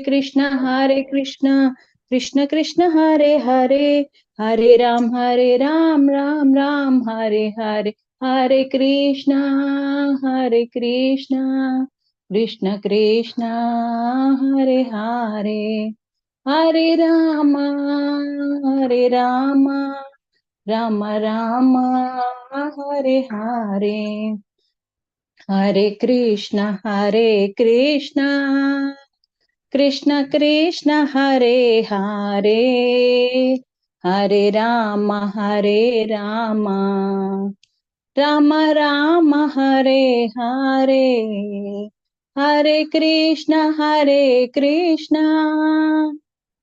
Krishna Krishna Krishna Hare Hare, Hare Ram Ram Ram Hare Hare, Hare Krishna Krishna Krishna Hare Hare, Hare Rama Rama Rama Hare Hare, Hare Krishna Krishna Krishna Hare Hare, Hare Rama Rama Rama Hare Hare, Hare Krishna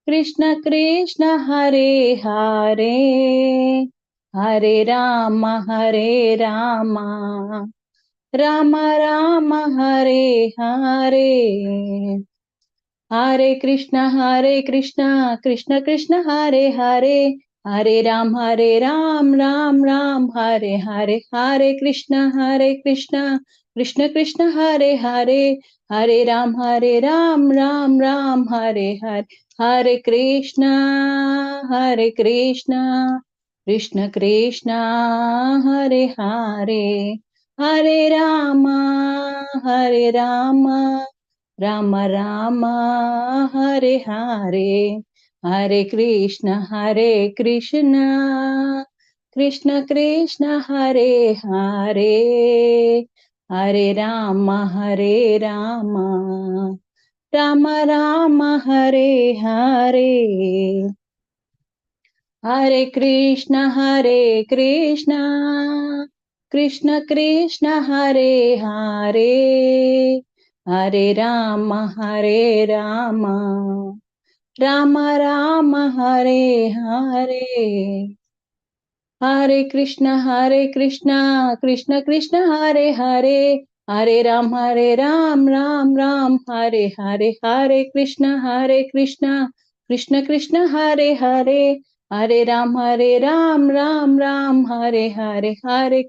Krishna Krishna Hare Hare, Hare Rama Rama Rama Hare Hare, Hare Krishna Krishna Krishna Hare Hare, Hare Ram Ram Ram Hare Hare, Hare Krishna Krishna Krishna Hare Hare, Hare Ram Ram Ram Hare Hare, Hare Krishna Krishna Krishna Hare Hare, Hare Rama Rama Rama Hare Hare, Hare Krishna Krishna Krishna Hare Hare, Hare Rama Rama Rama Hare Hare, Hare Krishna Krishna Krishna Hare Hare, Hare Rama Rama Rama Hare Hare, Hare Krishna Krishna Krishna Hare Hare, Hare Ram Ram Ram Hare Hare, Hare Krishna Krishna Krishna Hare Hare, Hare Ram Ram Ram Hare Hare, Hare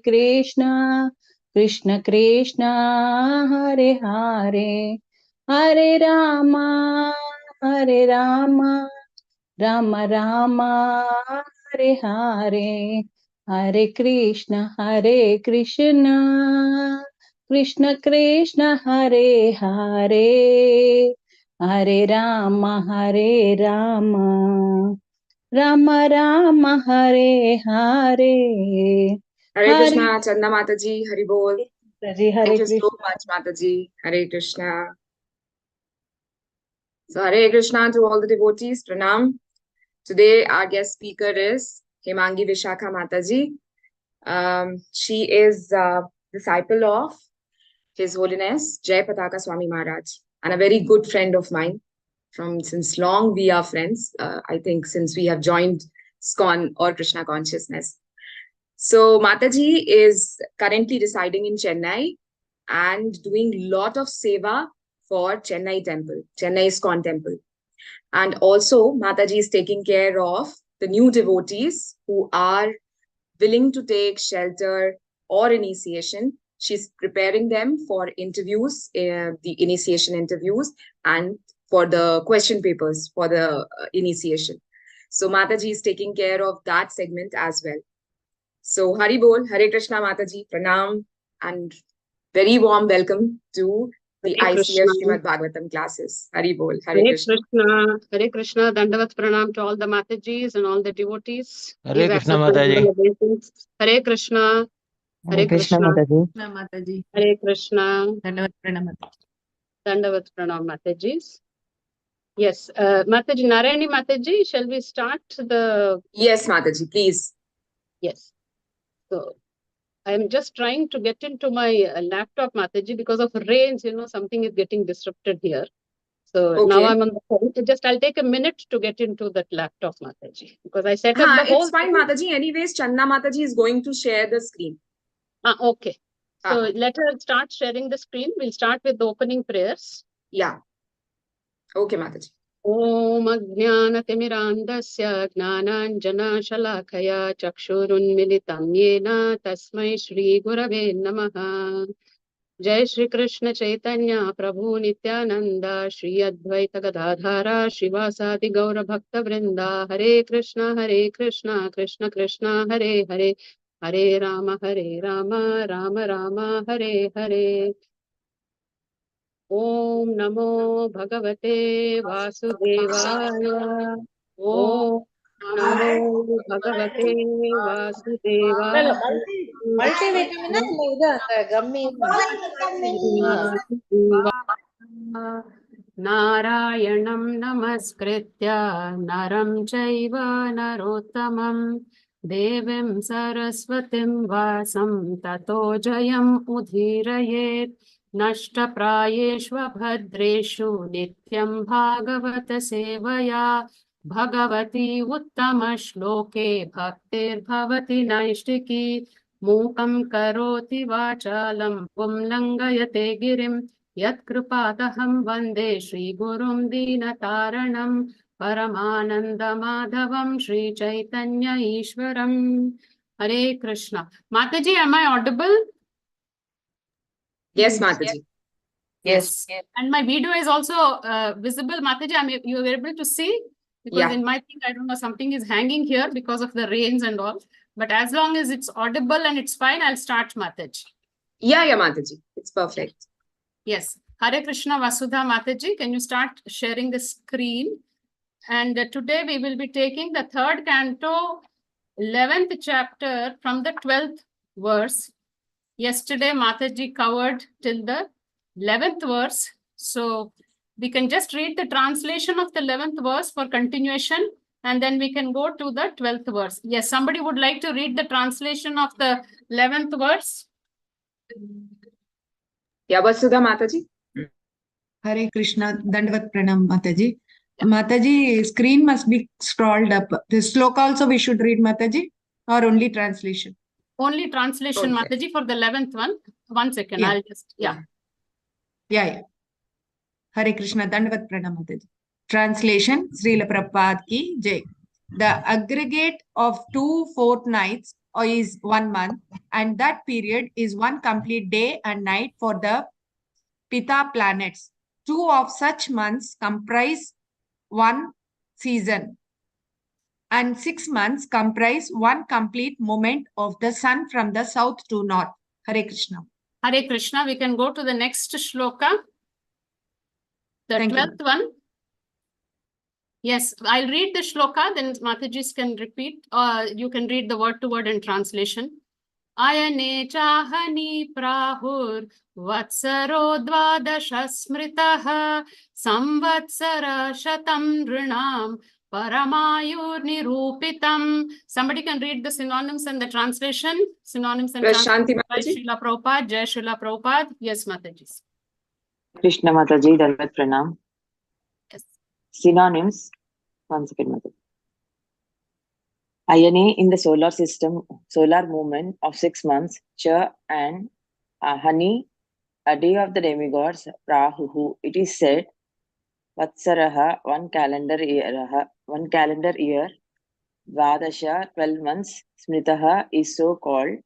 Krishna Krishna Krishna Hare Hare, Hare Rama Rama Rama Hare Hare, Hare Krishna Krishna Krishna Hare Hare, Hare Rama Rama Rama Hare Hare, Hare Krishna, Channa Mataji, Hari Bol. Hare Thank you Krishna. so much, Mataji. Hare Krishna. So, Hare Krishna to all the devotees. Pranam. Today, our guest speaker is Hemangi Vishakha Mataji. She is a disciple of His Holiness Jai Pataka Swami Maharaj and a very good friend of mine. Since long, we are friends. I think since we have joined SCON or Krishna Consciousness. So Mataji is currently residing in Chennai and doing lot of seva for Chennai temple, Chennai ISKCON temple. And also Mataji is taking care of the new devotees who are willing to take shelter or initiation. She's preparing them for interviews, the initiation interviews, and for the question papers for the initiation. So Mataji is taking care of that segment as well. So Hari Bol, Hare Krishna Mataji, Pranam, and very warm welcome to the ICF Shrimad Bhagavatam classes. Hari Bol, Hare Krishna. Hare Krishna, Dandavat Pranam to all the Matajis and all the devotees. Hare Krishna Mataji. Hare Krishna. Hare Krishna Mataji. Hare Krishna. Dandavat Pranam. Dandavat Pranam Matajis. Yes, Mataji, Narayani Mataji, shall we start the... Yes, Mataji, please. Yes. So, I'm just trying to get into my laptop, Mataji, because of rains, something is getting disrupted here. So Okay. Now I'm on the phone. I'll take a minute to get into that laptop, Mataji, because I set up the whole... It's fine, Mataji. Anyways, Channa Mataji is going to share the screen. Okay. So let her start sharing the screen. We'll start with the opening prayers. Yeah. Okay, Mataji. Om Ajnanatimirandasya Gnananjana Shalakaya Chakshurunmilitam Yena Tasmai Shri Gurave Namaha जय श्री कृष्ण चैतन्य प्रभु नित्यानंद श्री अद्वैत गदाधारा श्रीवासादि गौर भक्त वृंदा हरे कृष्ण कृष्ण कृष्ण हरे हरे हरे राम राम राम हरे हरे। ओम नमो भगवते वासुदेवाय। ओम नमो भगवते वासुदेवाय। Multi vitamin ಇಲ್ಲ ಇದು ಅಂತ ಗಮ್ಮಿ नारायणं नमस्कृत्य नरं चैव नरोत्तमं देवीं सरस्वतीं व्यासं ततो जयम् उदीरयेत्। नष्टप्रायेष्वभद्रेषु नित्यं भागवत सेवया भगवती उत्तमश्लोके भक्तिर्भवति नैष्टिकी। मूकं करोति वाचालं पुंलङ्घयते गिरिं यत्कृपातहं वन्दे श्रीगुरुं दीनतारणं परमानन्दमाधवं श्रीचैतन्य ईश्वरम्। हरे Krishna. Mataji, am I audible? Yes, Mataji. Yes. And my video is also visible. Mataji, you are able to see? Because in my thing, I don't know, something is hanging here because of the rains and all. But as long as it's audible and it's fine, I'll start, Mataji. Yeah, Mataji. It's perfect. Yes. Hare Krishna Vasudha Mataji, can you start sharing the screen? And today we will be taking the third canto, 11th chapter from the 12th verse. Yesterday, Mataji covered till the 11th verse. So we can just read the translation of the 11th verse for continuation, and then we can go to the 12th verse. Yes, somebody would like to read the translation of the 11th verse? Yeah, Vasudha Mataji. Hare Krishna, Dandavat Pranam Mataji. Mataji, screen must be scrolled up. The sloka also we should read, Mataji, or only translation? Only translation, Okay. Mataji, for the 11th one. 1 second, Yeah. I'll just, Yeah. Hare Krishna, Dandavat Pranam Mataji. Translation, Srila Prabhupada ki Jai. The aggregate of 2 fortnights is 1 month, and that period is 1 complete day and night for the Pita planets. 2 of such months comprise 1 season, and 6 months comprise 1 complete moment of the sun from the south to north. Hare Krishna. Hare Krishna. We can go to the next shloka. The Thank you. 12th one. Yes, I'll read the shloka, then Matajis can repeat. You can read the word to word and translation. Ayane chahani prahur vatsaro dvadasha smritaha samvatsara shatam rinam paramayur nirupitam. Somebody can read the synonyms and the translation. Synonyms and Prashanti translation by Mataji. Srila Prabhupada. Jai Srila Prabhupada. Yes, Matajis. Krishna Mataji, Dandavat Pranam. Yes. Synonyms. 1 second, Mataji. Ayane in the solar system, solar movement of 6 months, Cha and Hani, a day of the demigods, Rahu. It is said, Vatsaraha, 1 calendar year, Vadasha, 12 months, Smritaha is so called,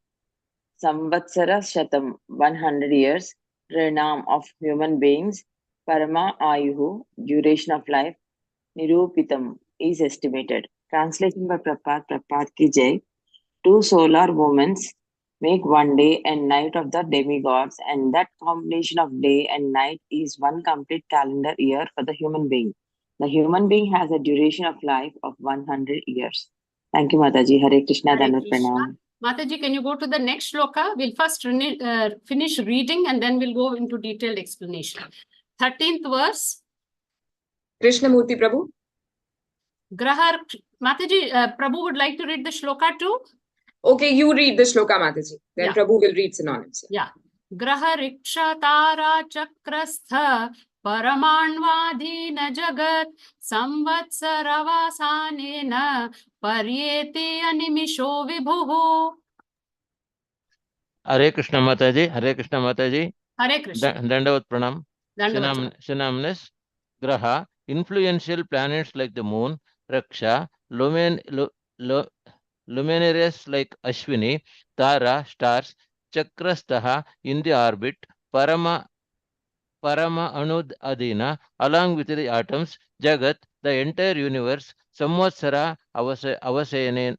Samvatsara Shatam, 100 years, Renam of human beings, Parama Ayuhu, duration of life, Nirupitam is estimated. Translation by Prabhupada ki Jai. 2 solar movements make 1 day and night of the demigods, and that combination of day and night is 1 complete calendar year for the human being. The human being has a duration of life of 100 years. Thank you, Mataji. Hare Krishna, Hare Dandavat Krishna. Pranam. Mataji, can you go to the next shloka? We'll first finish reading and then we'll go into detailed explanation. 13th verse. Krishnamurti Prabhu. Grahar. Mataji, Prabhu would like to read the shloka too? Okay, you read the shloka, Mataji. Then Yeah. Prabhu will read synonyms. Yeah. Graha riksha tara chakrastha paramanvadhin jagat samvatsaravasanena paryeti animisho vibhuhu. Hare Krishna Mataji, Hare Krishna Mataji. Hare Krishna. Dandavat Pranam. Dandavat. Synonymous. Graha, influential planets like the moon, Raksha, luminaries like Ashwini, Tara, stars, Chakrastaha in the orbit, Parama Anud Adina, along with the atoms, Jagat, the entire universe, Samvatsara Avasanena,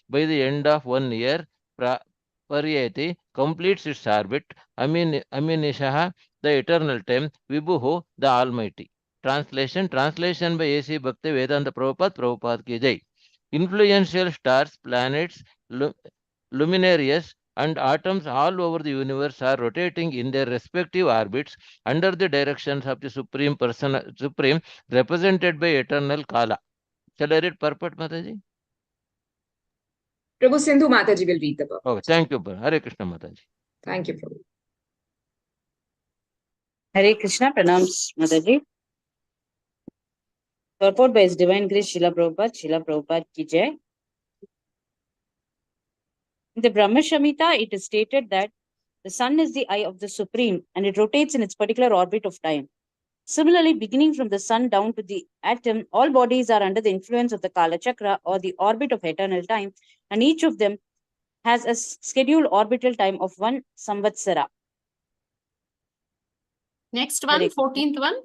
by the end of 1 year, Pariyati, completes its orbit, Aminishaha, the eternal time, Vibhuhu, the Almighty. Translation by A.C. Bhakti Vedanta Prabhupada ki jai. Influential stars, planets, luminaries, and atoms all over the universe are rotating in their respective orbits under the directions of the Supreme represented by eternal Kala. Shall I read purport, Mataji? Prabhu Sindhu Mataji will read the purport. Okay, thank you, Hare Krishna, Mataji. Thank you, Prabhu. Hare Krishna, pranams, Mataji. Purport by His Divine Grace Srila Prabhupada ki jai. In the Brahma Samhita, it is stated that the sun is the eye of the Supreme and it rotates in its particular orbit of time. Similarly, beginning from the sun down to the atom, all bodies are under the influence of the Kala Chakra or the orbit of eternal time, and each of them has a scheduled orbital time of 1 samvatsara. Next one, 14th one.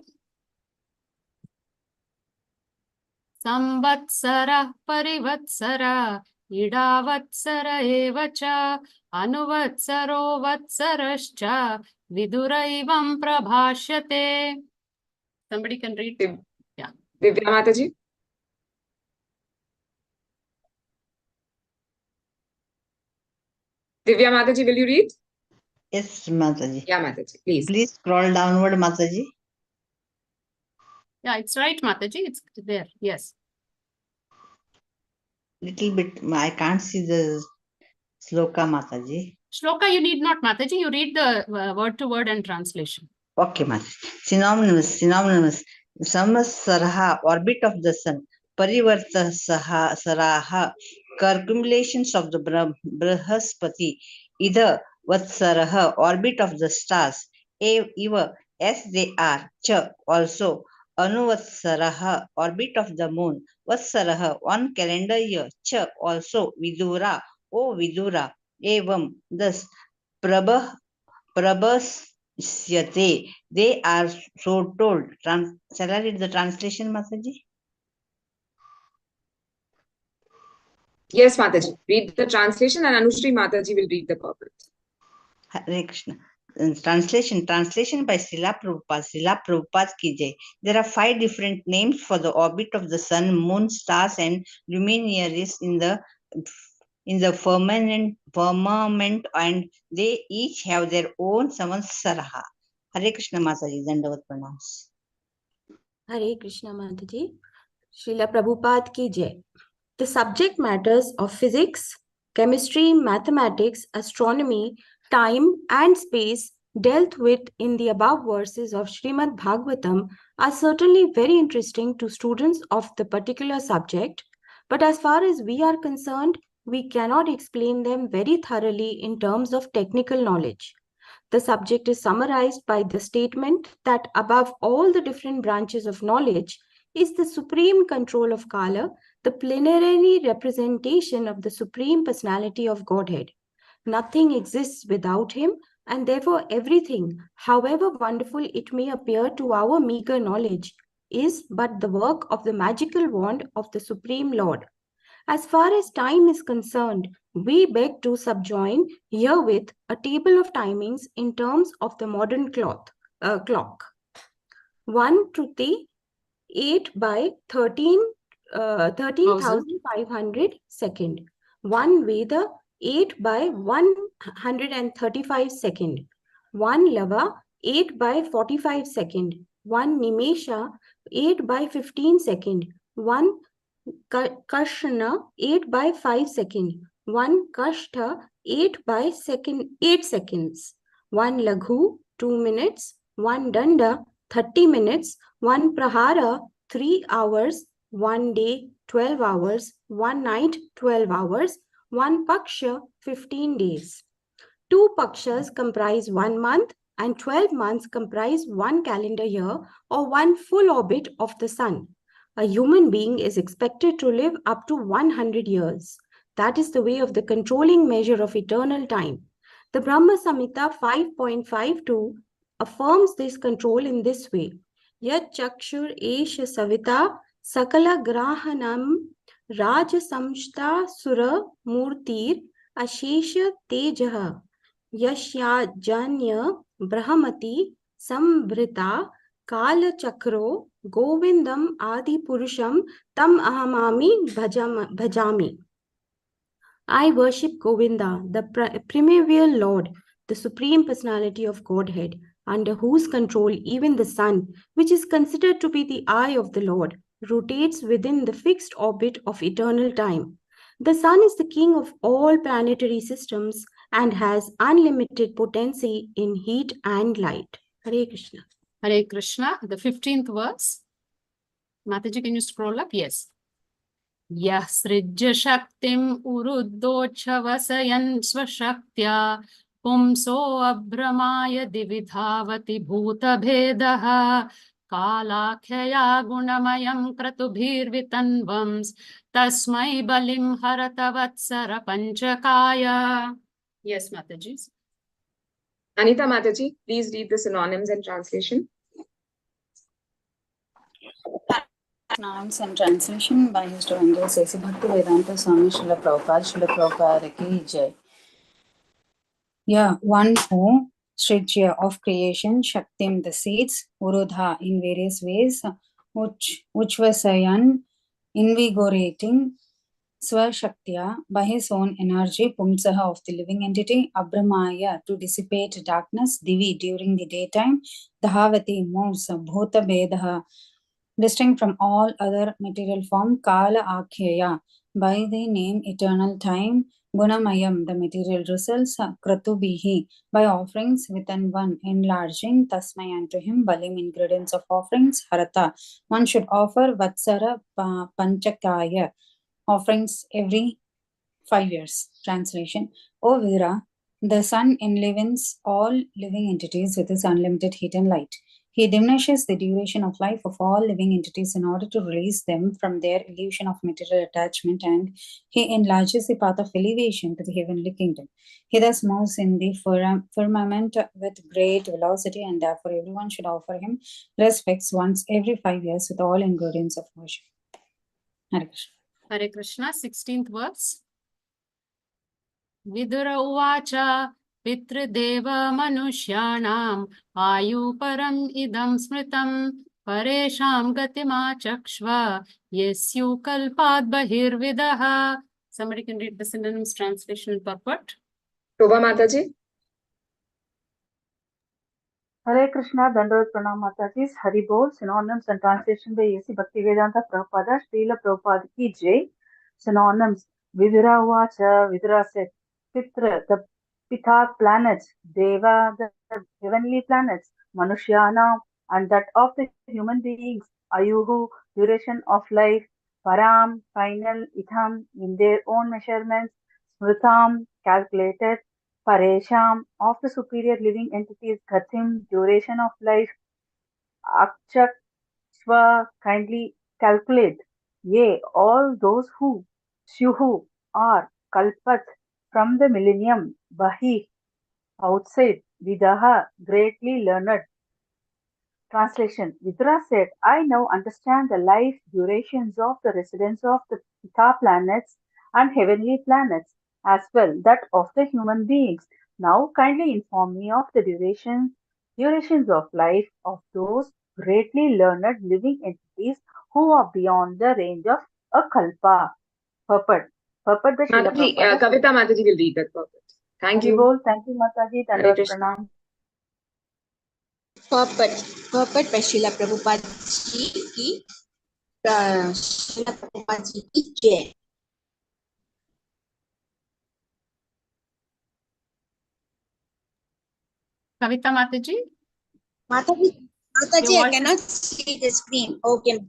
Samvatsara parivatsara idavatsara evacha anuvatsaro vatsarascha viduraivam prabhashyate. Somebody can read. Yeah. Divya Mataji. Divya Mataji, will you read? Yes, Mataji. Yeah, Mataji, please. Please scroll downward, Mataji. Yeah, it's right, Mataji. It's there. Yes. Little bit, I can't see the sloka, Mataji. Shloka, you need not, Mataji. You read the word to word and translation. Okay, Mataji. Synonymous. Samvatsaraha, orbit of the sun. Parivartasaraha, circumambulations of the Brahaspati. Either Vatsaraha, orbit of the stars. Eva, as they are. Cha, also. Anuvatsaraha, orbit of the moon. Vatsaraha, 1 calendar year. Cha, also. Vidura, O Vidura. Evam, thus. Prabhasyate, they are so told. Shall I read the translation, Mataji? Yes, Mataji. Read the translation and Anushri Mataji will read the purport. Hare Krishna. Translation by Srila Prabhupada ki jai. There are 5 different names for the orbit of the sun, moon, stars, and luminaries in the firmament, and they each have their own samvatsaraha. Hare Krishna Mataji, Dandavat Pranams. Hare Krishna Mataji. Srila Prabhupada ki jai. The subject matters of physics, chemistry, mathematics, astronomy, time, and space dealt with in the above verses of Shrimad Bhagavatam are certainly very interesting to students of the particular subject, but as far as we are concerned, we cannot explain them very thoroughly in terms of technical knowledge. The subject is summarized by the statement that above all the different branches of knowledge is the supreme control of Kala, the plenary representation of the Supreme Personality of Godhead. Nothing exists without him, and therefore everything, however wonderful it may appear to our meager knowledge, is but the work of the magical wand of the Supreme Lord. As far as time is concerned, we beg to subjoin herewith a table of timings in terms of the modern clock. 1 Shruti 8 by 13,500 second. 1 Veda 8 by 135 second. 1 Lava 8 by 45 second. 1 Nimesha 8 by 15 second. 1 Kashna 8 by 5 second. 1 Kashtha 8 by 8 seconds. 1 Laghu 2 minutes. 1 Danda 30 minutes. 1 Prahara 3 hours. 1 day 12 hours. 1 night 12 hours. 1 Paksha 15 days. 2 Pakshas comprise 1 month and 12 months comprise 1 calendar year or 1 full orbit of the sun. A human being is expected to live up to 100 years. That is the way of the controlling measure of eternal time. The Brahma Samhita 5.52 affirms this control in this way. Yat chakshur esha savita sakala grahanam rajasamshta sura murtir ashesha tejaha yashyajanya brahmati sambrita kala chakro govindam adi purusham tam ahamami bhajami. I worship Govinda, the primeval Lord, the Supreme Personality of Godhead, under whose control even the sun, which is considered to be the eye of the Lord, rotates within the fixed orbit of eternal time. The sun is the king of all planetary systems and has unlimited potency in heat and light. Hare Krishna. Hare Krishna. The 15th verse. Mataji, can you scroll up? Yes. Yasrijya shaktim uruddochavasayam svashaktya pumso abramaya dividhavati bhuta bhedaha kalakhyaya gunamayam kratubhirvitanvams tasmai balim haratavatsara panchakaya. Yes, Mataji. Anita Mataji, please read the synonyms and translation. Synonyms and translation by His Divine Grace A.C. Bhaktivedanta Swami Srila Prabhupada Ki Jai. Yeah, one who, Srijya of creation, Shaktim the seeds, Urudha in various ways, Uchvasayan invigorating, Swashaktya by his own energy, Pumsaha of the living entity, Abramaya to dissipate darkness, Divi during the daytime, Dhahavati moves, Bhuta Bedaha distinct from all other material form, Kala Akhyaya, by the name eternal time, Gunamayam, the material results, Kratubihi, by offerings within one, enlarging, Tasmai unto him, Balim, ingredients of offerings, Harata, one should offer, Vatsara Panchakaya, offerings every 5 years. Translation, O Vira, the sun enlivens all living entities with his unlimited heat and light. He diminishes the duration of life of all living entities in order to release them from their illusion of material attachment, and he enlarges the path of elevation to the heavenly kingdom. He thus moves in the firmament with great velocity, and therefore everyone should offer him respects once every 5 years with all ingredients of worship. Hare Krishna. Hare Krishna. 16th verse. Vidura uvacha pitrideva manushyanam ayuparam idam smritam paresham gatima chakshva yesyu kalpad bahirvidaha. Somebody can read the synonyms, translation, and purport. Shobha Mataji. Hare Krishna, Dandavat Pranam Mataji, Hari Bol, synonyms and translation by A.C. Bhaktivedanta Prabhupada, Srila Prabhupada Ki Jai. Synonyms, Vidura Vacha, Vidura said, Pitra, the Pitha planets, Deva, the heavenly planets, Manushyana, and that of the human beings, Ayuhu, duration of life, Param, final, Itham, in their own measurements, Smritam, calculated, Paresham, of the superior living entities, Gatim, duration of life, Akshakshva, kindly calculate, yea, all those who, Syuhu, are, Kalpat, from the millennium, Bahi, outside, Vidaha, greatly learned. Translation, Vidura said, I now understand the life durations of the residents of the Pitha planets and heavenly planets, as well that of the human beings. Now kindly inform me of the durations of life of those greatly learned living entities who are beyond the range of a kalpa. Purport. Purport the Srila Mataji, Prabhupada. Kavita Mataji will read that purport. Thank Hari you. Bol. Thank you, Mataji. Hare Dandavat Krishna. Pranam. Purport by Srila Prabhupada Ji ki Srila Prabhupada Ji ki Jai. Kavita Mataji. Mataji, Your I voice cannot see the screen. Okay.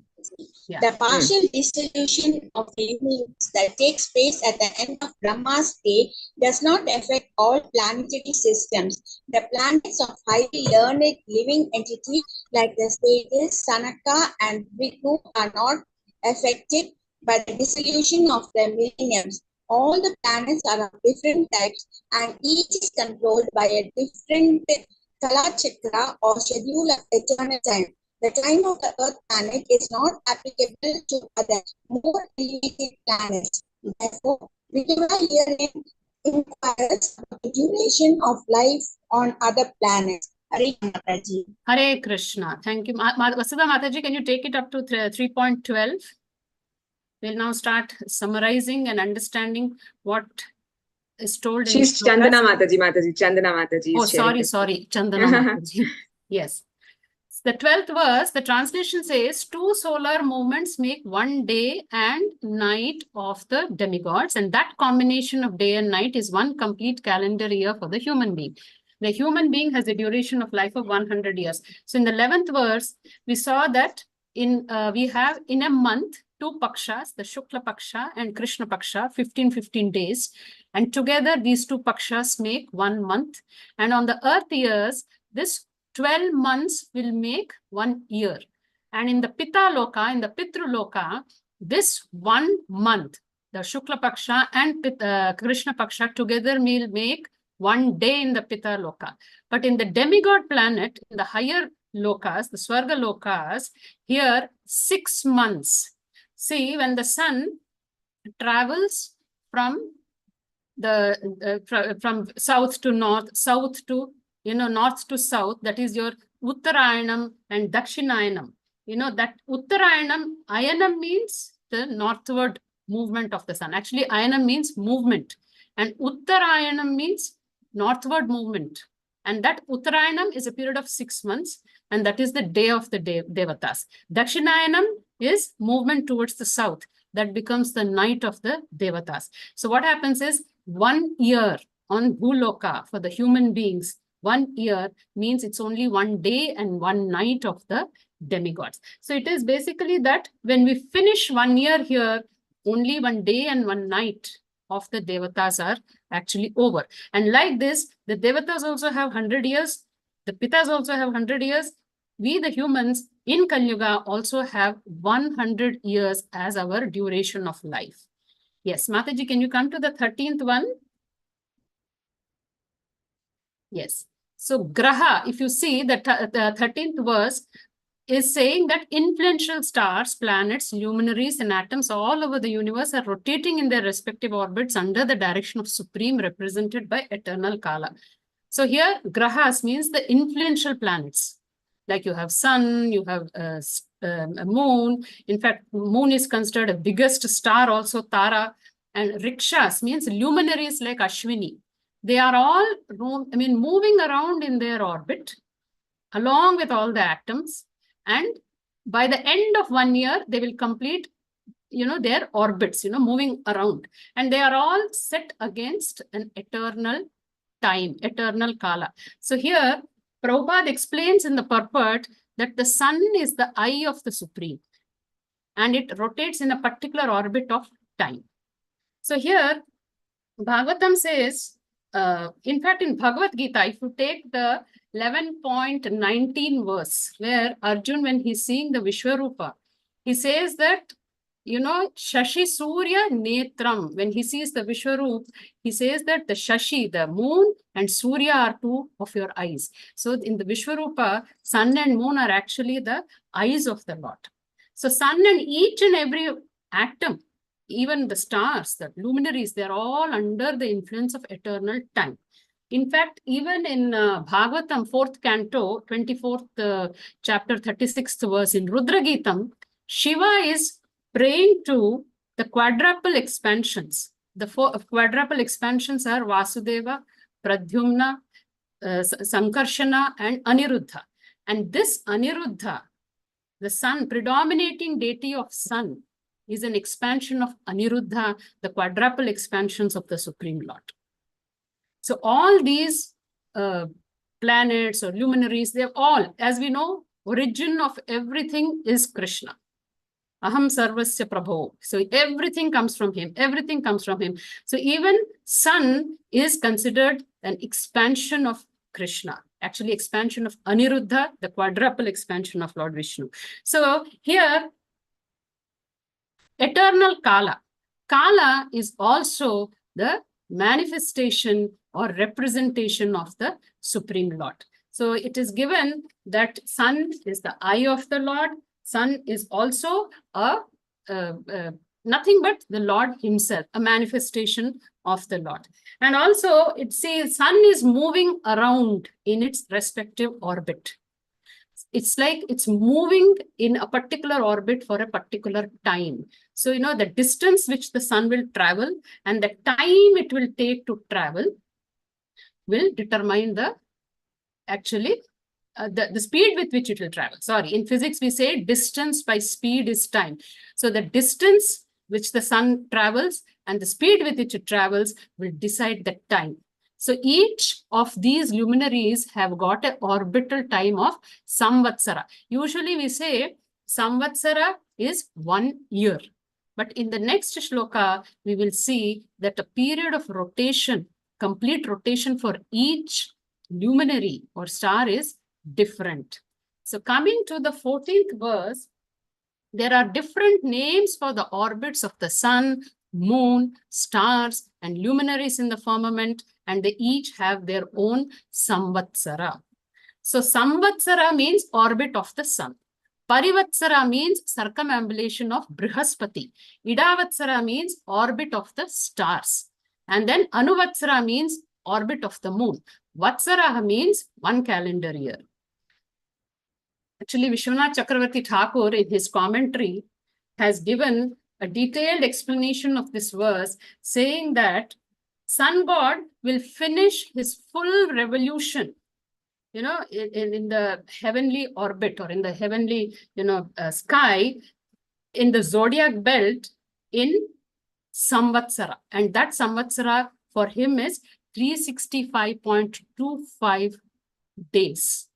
Yeah. The partial dissolution of the elements that takes place at the end of Brahma's day does not affect all planetary systems. The planets of highly learned living entities like the sages, Sanaka and Bhrigu are not affected by the dissolution of the millenniums. All the planets are of different types and each is controlled by a different Kala Chakra or schedule of eternal time. The time of the Earth planet is not applicable to other more elevated planets. Therefore, Vidura herein inquires about the duration of life on other planets. Hare Mataji. Hare Krishna. Thank you. Vasudha Mataji, can you take it up to 3.12? We'll now start summarizing and understanding what is told in She's the Chandana Mataji, Chandana Mataji. Oh, sorry, Chandana Mataji. Yes. The 12th verse, the translation says, 2 solar movements make 1 day and night of the demigods. And that combination of day and night is 1 complete calendar year for the human being. The human being has a duration of life of 100 years. So in the 11th verse, we saw that we have in a month, 2 pakshas, the Shukla Paksha and Krishna Paksha, 15 days. And together, these 2 pakshas make 1 month. And on the earth years, this 12 months will make 1 year. And in the Pita Loka, in the Pitru Loka, this 1 month, the Shukla Paksha and Krishna Paksha together will make 1 day in the Pita Loka. But in the demigod planet, in the higher lokas, the Swarga Lokas, here 6 months. See, when the sun travels from from south to north, south to north to south, that is your Uttarayanam and Dakshinayanam. That Uttarayanam, Ayanam means the northward movement of the sun. Actually, Ayanam means movement. And Uttarayanam means northward movement. And that Uttarayanam is a period of 6 months. And that is the day of the Devatas. Dakshinayanam is movement towards the south. That becomes the night of the Devatas. So what happens is 1 year on Bhuloka for the human beings, 1 year means it's only 1 day and 1 night of the demigods. So it is basically that when we finish 1 year here, only 1 day and 1 night of the Devatas are actually over. And like this, the Devatas also have 100 years. The Pitas also have 100 years. We, the humans in Kali Yuga, also have 100 years as our duration of life. Yes, Mataji, can you come to the 13th one? Yes. So Graha, if you see the 13th verse is saying that influential stars, planets, luminaries, and atoms all over the universe are rotating in their respective orbits under the direction of Supreme, represented by eternal Kala. So here, Grahas means the influential planets. Like you have sun, you have a moon. In fact, moon is considered a biggest star, also Tara. And Rikshas means luminaries like Ashwini. They are all, moving around in their orbit, along with all the atoms. And by the end of 1 year, they will complete, their orbits, moving around. And they are all set against an eternal time, eternal Kala. So here, Prabhupada explains in the purport that the sun is the eye of the Supreme. And it rotates in a particular orbit of time. So here, Bhagavatam says, in fact, in Bhagavad Gita, if you take the 11.19 verse, where Arjun, when he's seeing the Vishwarupa, he says that, Shashi Surya Netram, when he sees the Vishwarup, he says that the Shashi, the moon, and Surya are 2 of your eyes. So in the Vishwarupa, sun and moon are actually the eyes of the Lord. So sun and each and every atom, even the stars, the luminaries, they're all under the influence of eternal time. In fact, even in Bhagavatam, 4th canto, 24th chapter, 36th verse in Rudra Gitam, Shiva is praying to the quadruple expansions. The 4 quadruple expansions are Vasudeva, Pradyumna, Sankarshana, and Aniruddha. And this Aniruddha, the sun, predominating deity of sun, is an expansion of Aniruddha, the quadruple expansions of the Supreme Lord. So all these planets or luminaries, they're all, as we know, origin of everything is Krishna. Aham sarvasya prabho. So everything comes from him. Everything comes from him. So even sun is considered an expansion of Krishna. Actually, expansion of Aniruddha, the quadruple expansion of Lord Vishnu. So here, eternal Kala. Kala is also the manifestation or representation of the Supreme Lord. So it is given that sun is the eye of the Lord. Sun is also nothing but the Lord himself, a manifestation of the Lord. And also it says sun is moving around in its respective orbit. It's like it's moving in a particular orbit for a particular time. So, you know, the distance which the sun will travel and the time it will take to travel will determine the actually the speed with which it will travel. Sorry, in physics, we say distance by speed is time. So the distance which the sun travels and the speed with which it travels will decide the time. So each of these luminaries have got an orbital time of samvatsara. Usually we say samvatsara is 1 year. But in the next shloka, we will see that a period of rotation, complete rotation for each luminary or star is different. So coming to the 14th verse, there are different names for the orbits of the sun, moon, stars, and luminaries in the firmament, and they each have their own samvatsara. So samvatsara means orbit of the sun. Parivatsara means circumambulation of Brihaspati. Idavatsara means orbit of the stars. And then Anuvatsara means orbit of the moon. Vatsara means 1 calendar year. Actually, Vishwanath Chakravarti Thakur, in his commentary, has given a detailed explanation of this verse, saying that sun god will finish his full revolution, you know, in the heavenly orbit or in the heavenly, sky, in the zodiac belt in Samvatsara. And that Samvatsara for him is 365.25 days.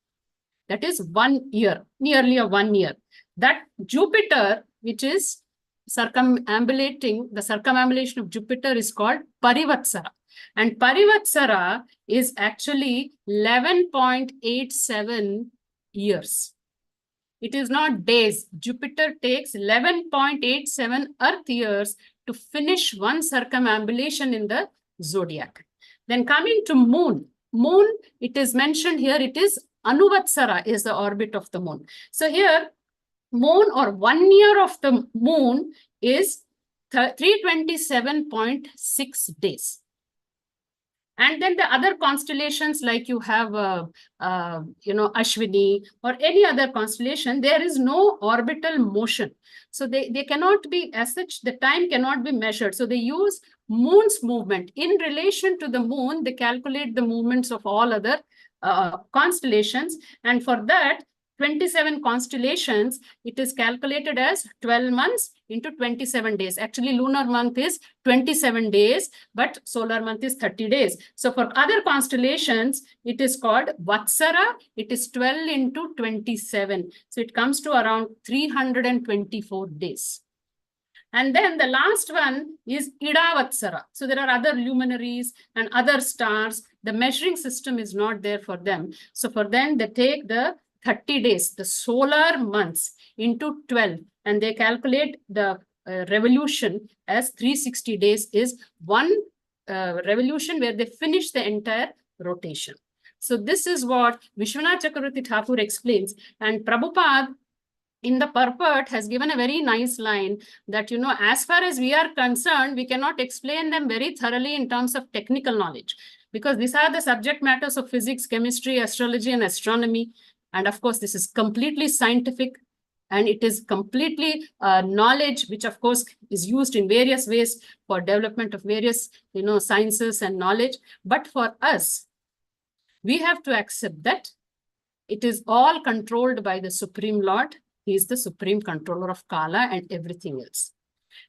That is 1 year, nearly a 1 year. That Jupiter, which is circumambulating, the circumambulation of Jupiter is called Parivatsara. And Parivatsara is actually 11.87 years. It is not days. Jupiter takes 11.87 Earth years to finish one circumambulation in the zodiac. Then coming to moon. Moon, it is mentioned here, it is Anuvatsara is the orbit of the moon. So here, moon or 1 year of the moon is 327.6 days. And then the other constellations, like you have, Ashwini or any other constellation, there is no orbital motion. So they cannot be, as such, the time cannot be measured. So they use moon's movement. In relation to the moon, they calculate the movements of all other constellations. And for that, 27 constellations, it is calculated as 12 months into 27 days. Actually, lunar month is 27 days, but solar month is 30 days. So for other constellations, it is called Vatsara. It is 12 into 27. So it comes to around 324 days. And then the last one is Idavatsara. So there are other luminaries and other stars. The measuring system is not there for them. So for them, they take the 30 days, the solar months into 12, and they calculate the revolution as 360 days is one revolution where they finish the entire rotation. So this is what Vishwanath Chakravarti Thakur explains. And Prabhupada in the purport has given a very nice line that, as far as we are concerned, we cannot explain them very thoroughly in terms of technical knowledge, because these are the subject matters of physics, chemistry, astrology, and astronomy. And of course, this is completely scientific, and it is completely knowledge, which of course is used in various ways for development of various, sciences and knowledge. But for us, we have to accept that it is all controlled by the Supreme Lord. He is the supreme controller of Kala and everything else.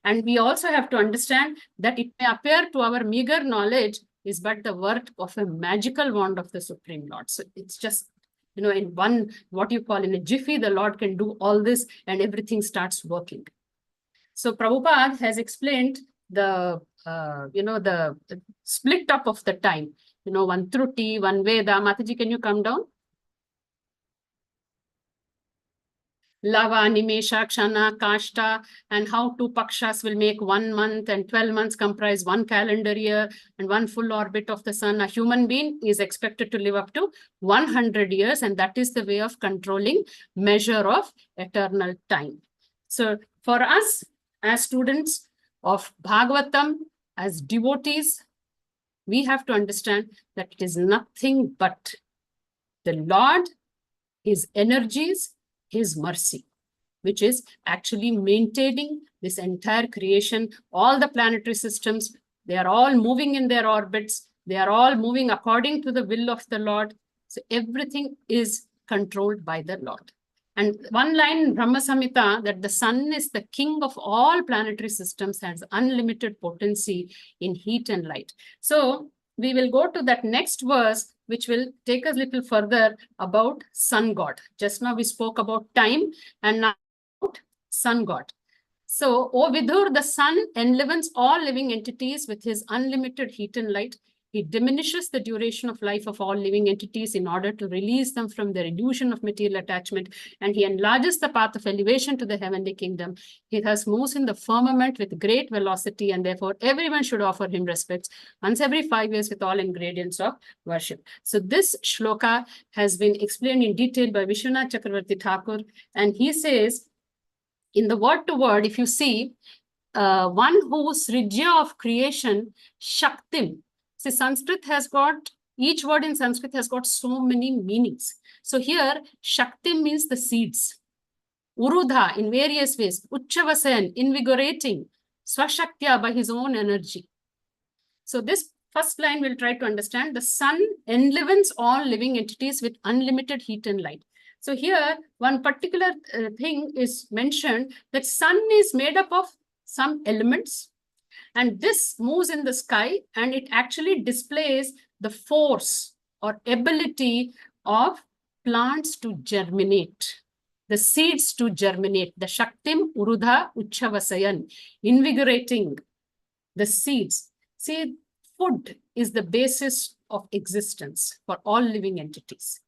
And we also have to understand that it may appear to our meager knowledge is but the work of a magical wand of the Supreme Lord. So it's just, in one, what you call in a jiffy, the Lord can do all this and everything starts working. So Prabhupada has explained the, the split up of the time, one Truti, one Veda. Mataji, can you come down? Lava, Animesha, Kshana, Kashta, and how 2 Pakshas will make 1 month and 12 months comprise 1 calendar year and 1 full orbit of the sun. A human being is expected to live up to 100 years, and that is the way of controlling measure of eternal time. So for us as students of Bhagavatam, as devotees, we have to understand that it is nothing but the Lord, his energies, his mercy, which is actually maintaining this entire creation. All the planetary systems, they are all moving in their orbits. They are all moving according to the will of the Lord. So everything is controlled by the Lord. And one line in Brahma Samhita, that the sun is the king of all planetary systems, has unlimited potency in heat and light. So we will go to that next verse, which will take us a little further about sun god. Just now we spoke about time, and now sun god. So, O Vidhur, the sun enlivens all living entities with his unlimited heat and light. He diminishes the duration of life of all living entities in order to release them from their illusion of material attachment, and he enlarges the path of elevation to the heavenly kingdom. He thus moves in the firmament with great velocity, and therefore everyone should offer him respects once every 5 years with all ingredients of worship. So this shloka has been explained in detail by Vishwanath Chakravarti Thakur, and he says, in the word to word, if you see, one whose Srijya of creation, Shaktim. See, Sanskrit has got, each word in Sanskrit has got so many meanings. So here, Shaktim means the seeds. Urudha in various ways. Uchchavasan, invigorating. Swashaktya, by his own energy. So this first line we'll try to understand. The sun enlivens all living entities with unlimited heat and light. So here, one particular thing is mentioned, that sun is made up of some elements, and this moves in the sky, and it actually displays the force or ability of plants to germinate, the seeds to germinate, the Shaktim Urudha Uchchavasayan, invigorating the seeds. See, food is the basis of existence for all living entities.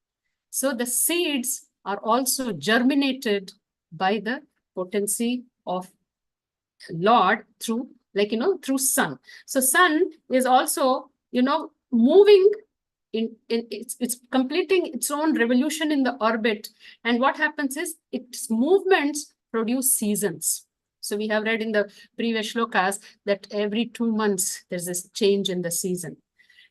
So the seeds are also germinated by the potency of Lord through, through sun. So sun is also, moving it's completing its own revolution in the orbit. And what happens is its movements produce seasons. So we have read in the previous shlokas that every 2 months there's this change in the season.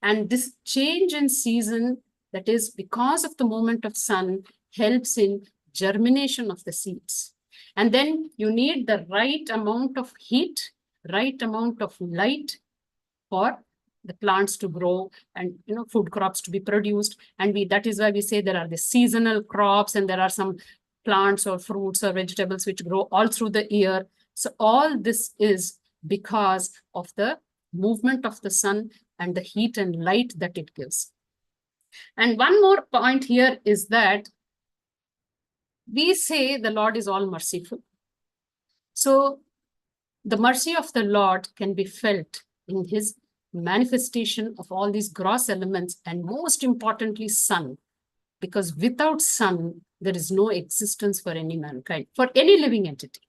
And this change in season, that is because of the movement of sun, helps in germination of the seeds. And then you need the right amount of heat, right amount of light for the plants to grow and food crops to be produced. And that is why we say there are the seasonal crops, and there are some plants or fruits or vegetables which grow all through the year. So all this is because of the movement of the sun and the heat and light that it gives. And one more point here is that we say the Lord is all merciful. So the mercy of the Lord can be felt in his manifestation of all these gross elements, and most importantly, sun. Because without sun, there is no existence for any mankind, for any living entity.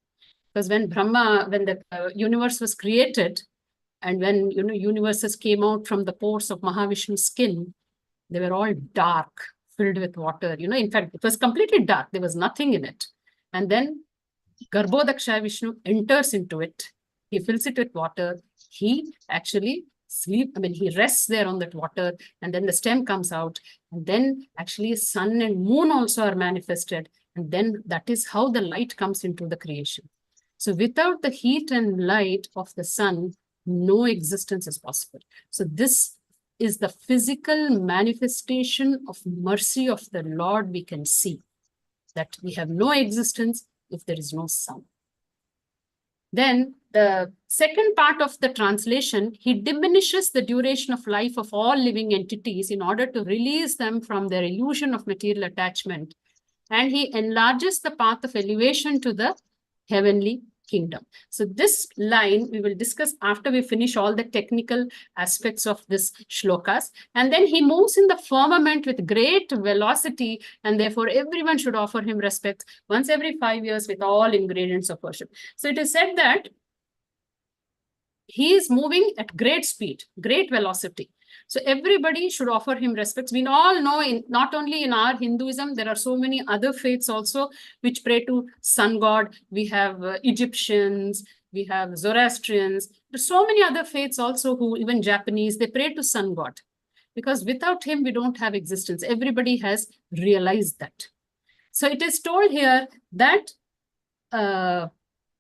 Because when the universe was created, and when universes came out from the pores of Mahavishnu's skin, they were all dark, filled with water. In fact, it was completely dark. There was nothing in it. And then Garbhodaksha Vishnu enters into it. He fills it with water. He actually he rests there on that water, and then the stem comes out. And then actually sun and moon also are manifested. And then that is how the light comes into the creation. So without the heat and light of the sun, no existence is possible. So this is the physical manifestation of mercy of the Lord we can see, that we have no existence if there is no sun. Then the second part of the translation, he diminishes the duration of life of all living entities in order to release them from their illusion of material attachment. And he enlarges the path of elevation to the heavenly kingdom. So this line we will discuss after we finish all the technical aspects of this shlokas. And then he moves in the firmament with great velocity, and therefore everyone should offer him respect once every 5 years with all ingredients of worship. So it is said that he is moving at great speed, great velocity. So everybody should offer him respects. We all know, not only in our Hinduism, there are so many other faiths also which pray to sun god. We have Egyptians, we have Zoroastrians. There's so many other faiths also who, even Japanese, they pray to sun god. Because without him, we don't have existence. Everybody has realized that. So it is told here that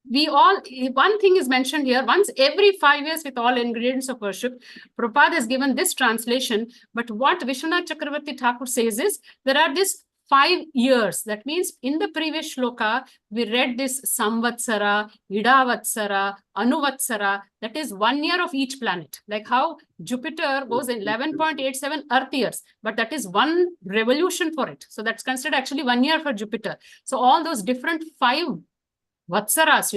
one thing is mentioned here, once every 5 years with all ingredients of worship. Prabhupada has given this translation, but what Vishwanath Chakravarti Thakur says is, there are these 5 years. That means in the previous shloka, we read this Samvatsara, Idavatsara, Anuvatsara, that is 1 year of each planet. Like how Jupiter goes in 11.87 Earth years, but that is one revolution for it. So that's considered actually 1 year for Jupiter. So all those different 5 Vatsaras,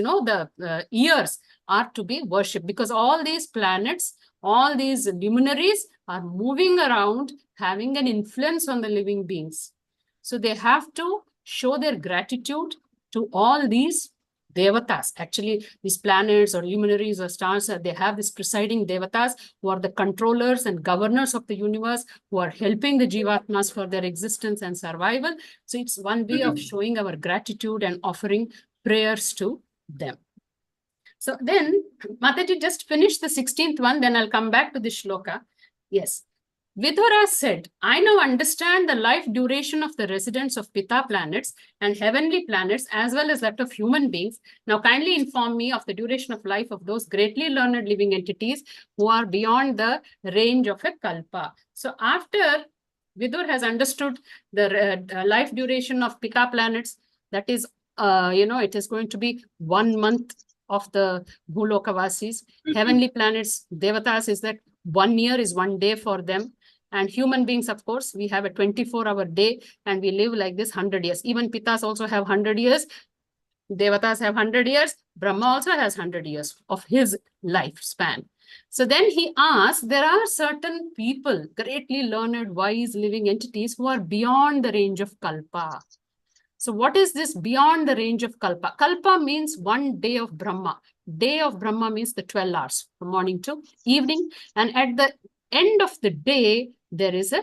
the years are to be worshipped, because all these planets, all these luminaries are moving around, having an influence on the living beings. So they have to show their gratitude to all these devatas. Actually, these planets or luminaries or stars, they have these presiding devatas who are the controllers and governors of the universe, who are helping the jivatmas for their existence and survival. So it's one way of showing our gratitude and offering prayers to them. So then, Mataji, just finish the 16th one, then I'll come back to the shloka. Yes. Vidura said, I now understand the life duration of the residents of Pita planets and heavenly planets, as well as that of human beings. Now kindly inform me of the duration of life of those greatly learned living entities who are beyond the range of a kalpa. So after Vidur has understood the life duration of Pita planets, that is, it is going to be 1 month of the Bhulokavasis. Heavenly planets, Devatas, is that 1 year is 1 day for them. And human beings, of course, we have a 24-hour day and we live like this 100 years. Even Pitas also have 100 years. Devatas have 100 years. Brahma also has 100 years of his lifespan. So then he asks, there are certain people, greatly learned, wise, living entities who are beyond the range of kalpa. So what is this beyond the range of kalpa? Kalpa means 1 day of Brahma. Day of Brahma means the 12 hours from morning to evening. And at the end of the day, there is a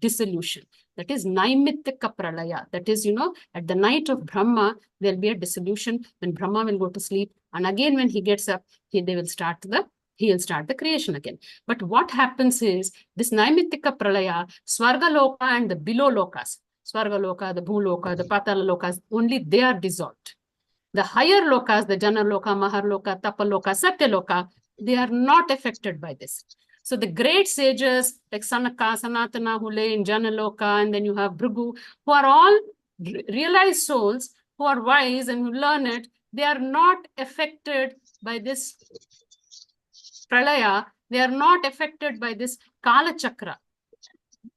dissolution. That is Naimittika Pralaya. That is, at the night of Brahma, there'll be a dissolution when Brahma will go to sleep. And again, when he gets up, he will start the creation again. But what happens is, this Naimittika Pralaya, Swargaloka and the below lokas, Swargaloka, the Bhuloka, the Patala lokas, only they are dissolved. The higher lokas, the Jana Loka, Maharloka, Tapaloka, Satyaloka, they are not affected by this. So the great sages like Sanaka, Sanatana, who lay in Janaloka, and then you have Bhrigu, who are all realized souls, who are wise and who learn it, they are not affected by this pralaya. They are not affected by this Kala Chakra.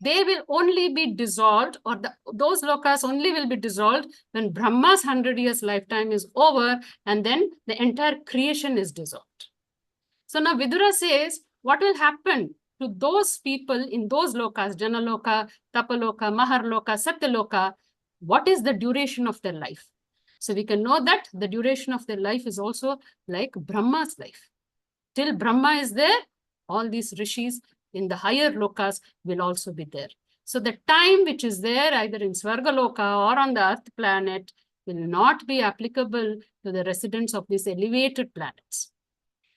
They will only be dissolved, or those lokas only will be dissolved when Brahma's 100 years lifetime is over, and then the entire creation is dissolved. So now Vidura says, what will happen to those people in those lokas, Janaloka, Tapaloka, Maharloka, Satyaloka? What is the duration of their life? So we can know that the duration of their life is also like Brahma's life. Till Brahma is there, all these rishis in the higher lokas will also be there. So the time which is there either in Swargaloka or on the earth planet will not be applicable to the residents of these elevated planets.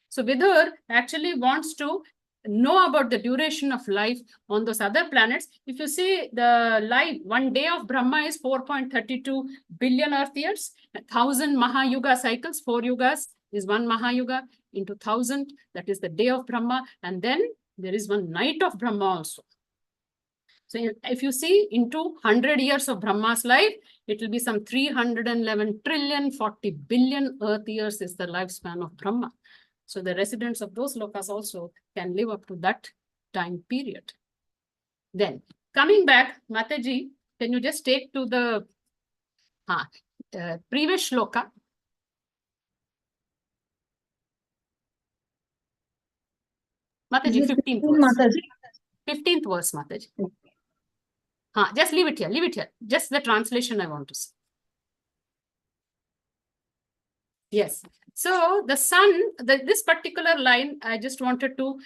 So Vidur actually wants to know about the duration of life on those other planets. If you see the life, 1 day of Brahma is 4.32 billion Earth years, 1,000 Mahayuga cycles, 4 yugas is 1 Mahayuga into 1,000, that is the day of Brahma. And then there is 1 night of Brahma also. So if you see into 100 years of Brahma's life, it will be some 311 trillion 40 billion Earth years is the lifespan of Brahma. So the residents of those lokas also can live up to that time period. Then coming back, Mataji, can you just take to the previous shloka? Mataji, Is it 15th 15, verse. Mataji? 15th verse, Mataji. Just leave it here. Leave it here. Just the translation I want to see. Yes. So the sun, this particular line, I just wanted to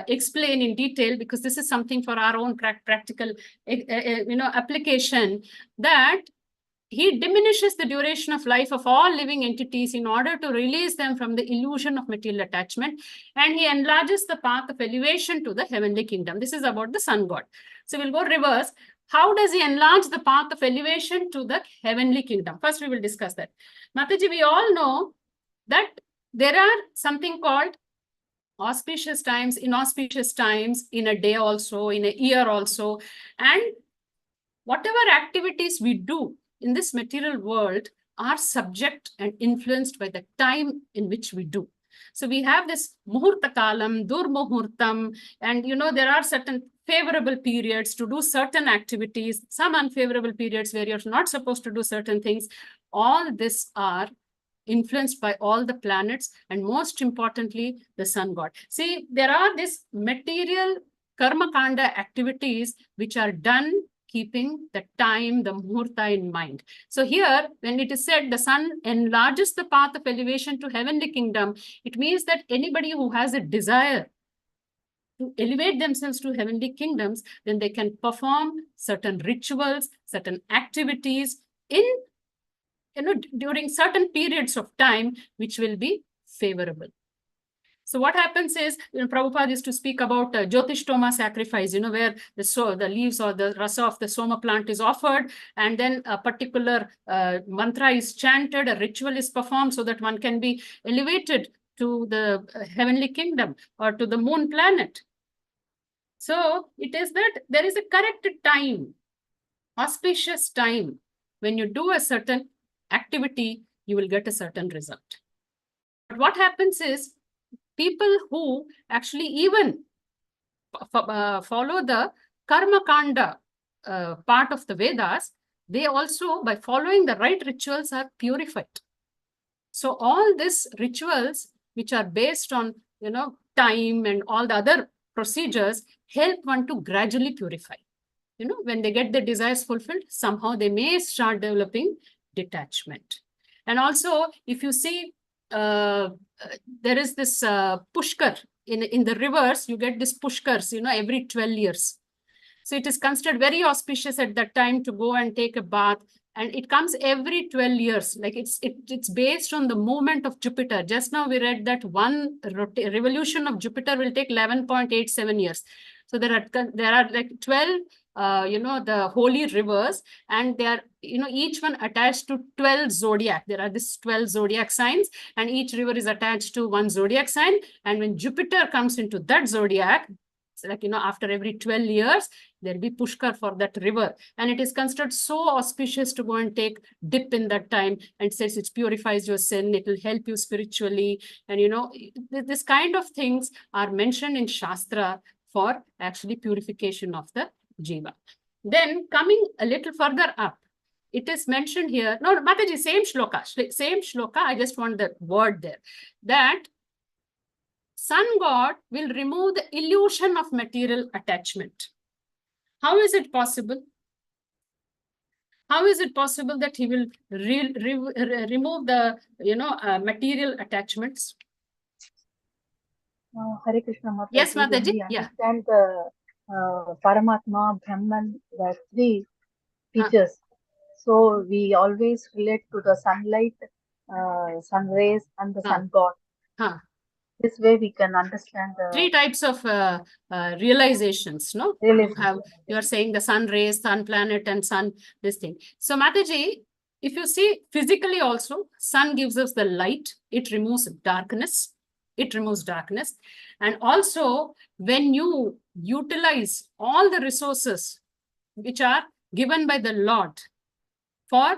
explain in detail, because this is something for our own practical, application, that he diminishes the duration of life of all living entities in order to release them from the illusion of material attachment, and he enlarges the path of elevation to the heavenly kingdom. This is about the sun god. So we'll go reverse. How does he enlarge the path of elevation to the heavenly kingdom? First, we will discuss that. Mataji, we all know that there are something called auspicious times, inauspicious times, in a day also, in a year also. And whatever activities we do in this material world are subject and influenced by the time in which we do. So we have this muhurta kalam, durmuhurtam, and there are certain favorable periods to do certain activities, some unfavorable periods where you're not supposed to do certain things. All this are influenced by all the planets, and most importantly, the sun god. See, there are these material karma kanda activities which are done keeping the time, the muhurta in mind. So here, when it is said the sun enlarges the path of elevation to heavenly kingdom, it means that anybody who has a desire to elevate themselves to heavenly kingdoms, then they can perform certain rituals, certain activities in during certain periods of time, which will be favorable. So what happens is, Prabhupada used to speak about Jyotishtoma sacrifice, where the leaves or the rasa of the soma plant is offered, and then a particular mantra is chanted, a ritual is performed so that one can be elevated to the heavenly kingdom or to the moon planet. So it is that there is a correct time, auspicious time. When you do a certain activity, you will get a certain result. But what happens is, people who actually even follow the karma kanda part of the Vedas, they also, by following the right rituals, are purified. So all these rituals, which are based on time and all the other procedures, help one to gradually purify. When they get their desires fulfilled, somehow they may start developing detachment. And also, if you see, there is this pushkar in the rivers, you get this pushkars, every 12 years. So it is considered very auspicious at that time to go and take a bath. And it comes every 12 years. Like it's based on the movement of Jupiter. Just now we read that one revolution of Jupiter will take 11.87 years. So there are like 12 the holy rivers, and they are, each one attached to 12 zodiac. There are these 12 zodiac signs, and each river is attached to one zodiac sign. And when Jupiter comes into that zodiac, it's like, after every 12 years, there'll be pushkar for that river. And it is considered so auspicious to go and take dip in that time, and says it purifies your sin, it will help you spiritually. And, this kind of things are mentioned in Shastra for actually purification of the jiva. Then coming a little further up, it is mentioned here. No, Mataji, same shloka. I just want the word there. That sun god will remove the illusion of material attachment. How is it possible? How is it possible that he will remove the material attachments? Hare Krishna Mataji. Yes, Mataji. When we understand the Paramatma, Brahman, the three features. So we always relate to the sunlight, sun rays, and the sun god. This way we can understand the three types of realizations. No, you are saying the sun rays, sun planet, and sun this thing. So Mataji, if you see physically also, sun gives us the light. It removes darkness. And also, when you utilize all the resources which are given by the Lord for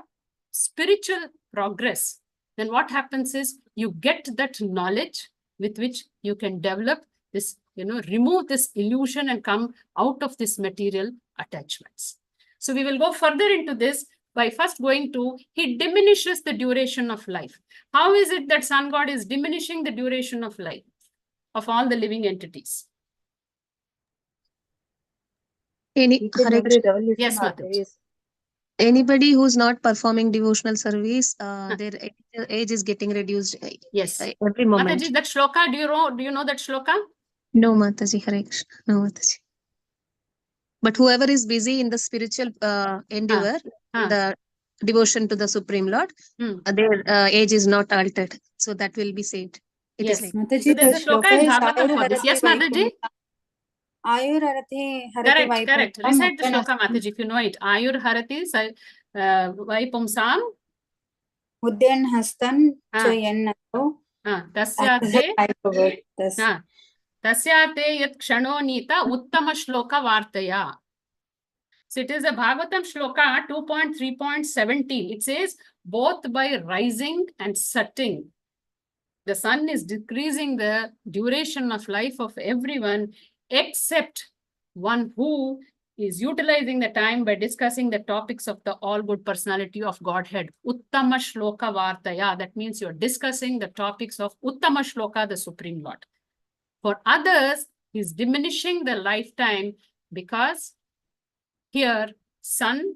spiritual progress, then what happens is you get that knowledge with which you can develop this, remove this illusion and come out of this material attachments. So we will go further into this by first going to, he diminishes the duration of life. How is it that sun god is diminishing the duration of life of all the living entities? Each and Hare every Krishna. revolution Yes, are Mataji. Anybody who's not performing devotional service, their age is getting reduced Yes. every moment. Mataji, that shloka, do you know that shloka? No, Mataji, Hare Krishna. No, Mataji. But whoever is busy in the spiritual endeavor, the devotion to the Supreme Lord, their age is not altered. So that will be saved. It is Yes. like So Mataji, there's the a shloka in is Bhagavatam for this. Ayurharati Yes, Mataji? Ayurharati Harati Correct, correct. Vaipumsam. Recite the shloka, Mataji, if you know it. Ayur Harati Vaipumsam. Udyan Hastan Ah. Chayannato. Tasyate. Tasyate yat kshano nita uttama shloka vartaya. So it is a Bhagavatam shloka 2.3.17. It says, both by rising and setting, the sun is decreasing the duration of life of everyone except one who is utilizing the time by discussing the topics of the all-good personality of Godhead. Uttama Shloka Vartaya. That means you're discussing the topics of Uttama Shloka, the Supreme Lord. For others, he's diminishing the lifetime because here, sun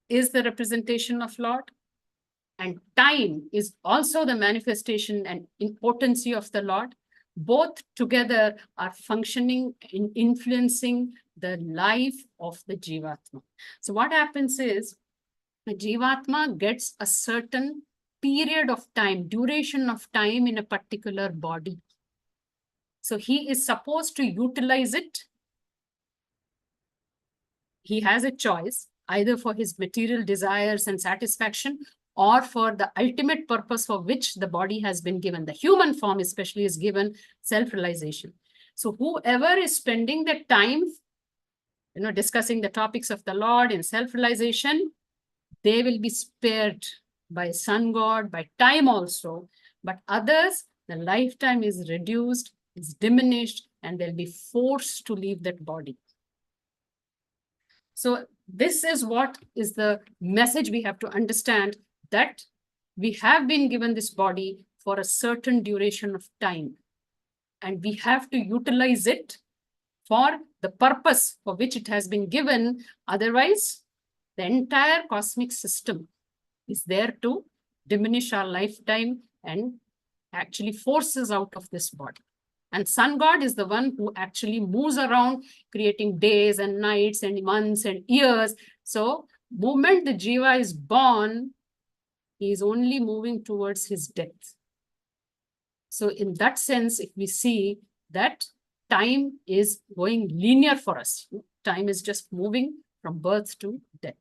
is the representation of Lord, and time is also the manifestation and potency of the Lord. Both together are functioning in influencing the life of the Jivatma. So what happens is, the Jivatma gets a certain period of time, duration of time in a particular body. So he is supposed to utilize it. He has a choice, either for his material desires and satisfaction, or for the ultimate purpose for which the body has been given. The human form especially is given self-realization. So whoever is spending the time, discussing the topics of the Lord in self-realization, they will be spared by sun god, by time also. But others, the lifetime is reduced, is diminished, and they'll be forced to leave that body. So this is what is the message we have to understand, that we have been given this body for a certain duration of time, and we have to utilize it for the purpose for which it has been given. Otherwise, the entire cosmic system is there to diminish our lifetime and actually force us out of this body. And sun god is the one who actually moves around, creating days and nights and months and years. So moment the jiva is born, he is only moving towards his death. So in that sense, if we see that time is going linear for us, time is just moving from birth to death.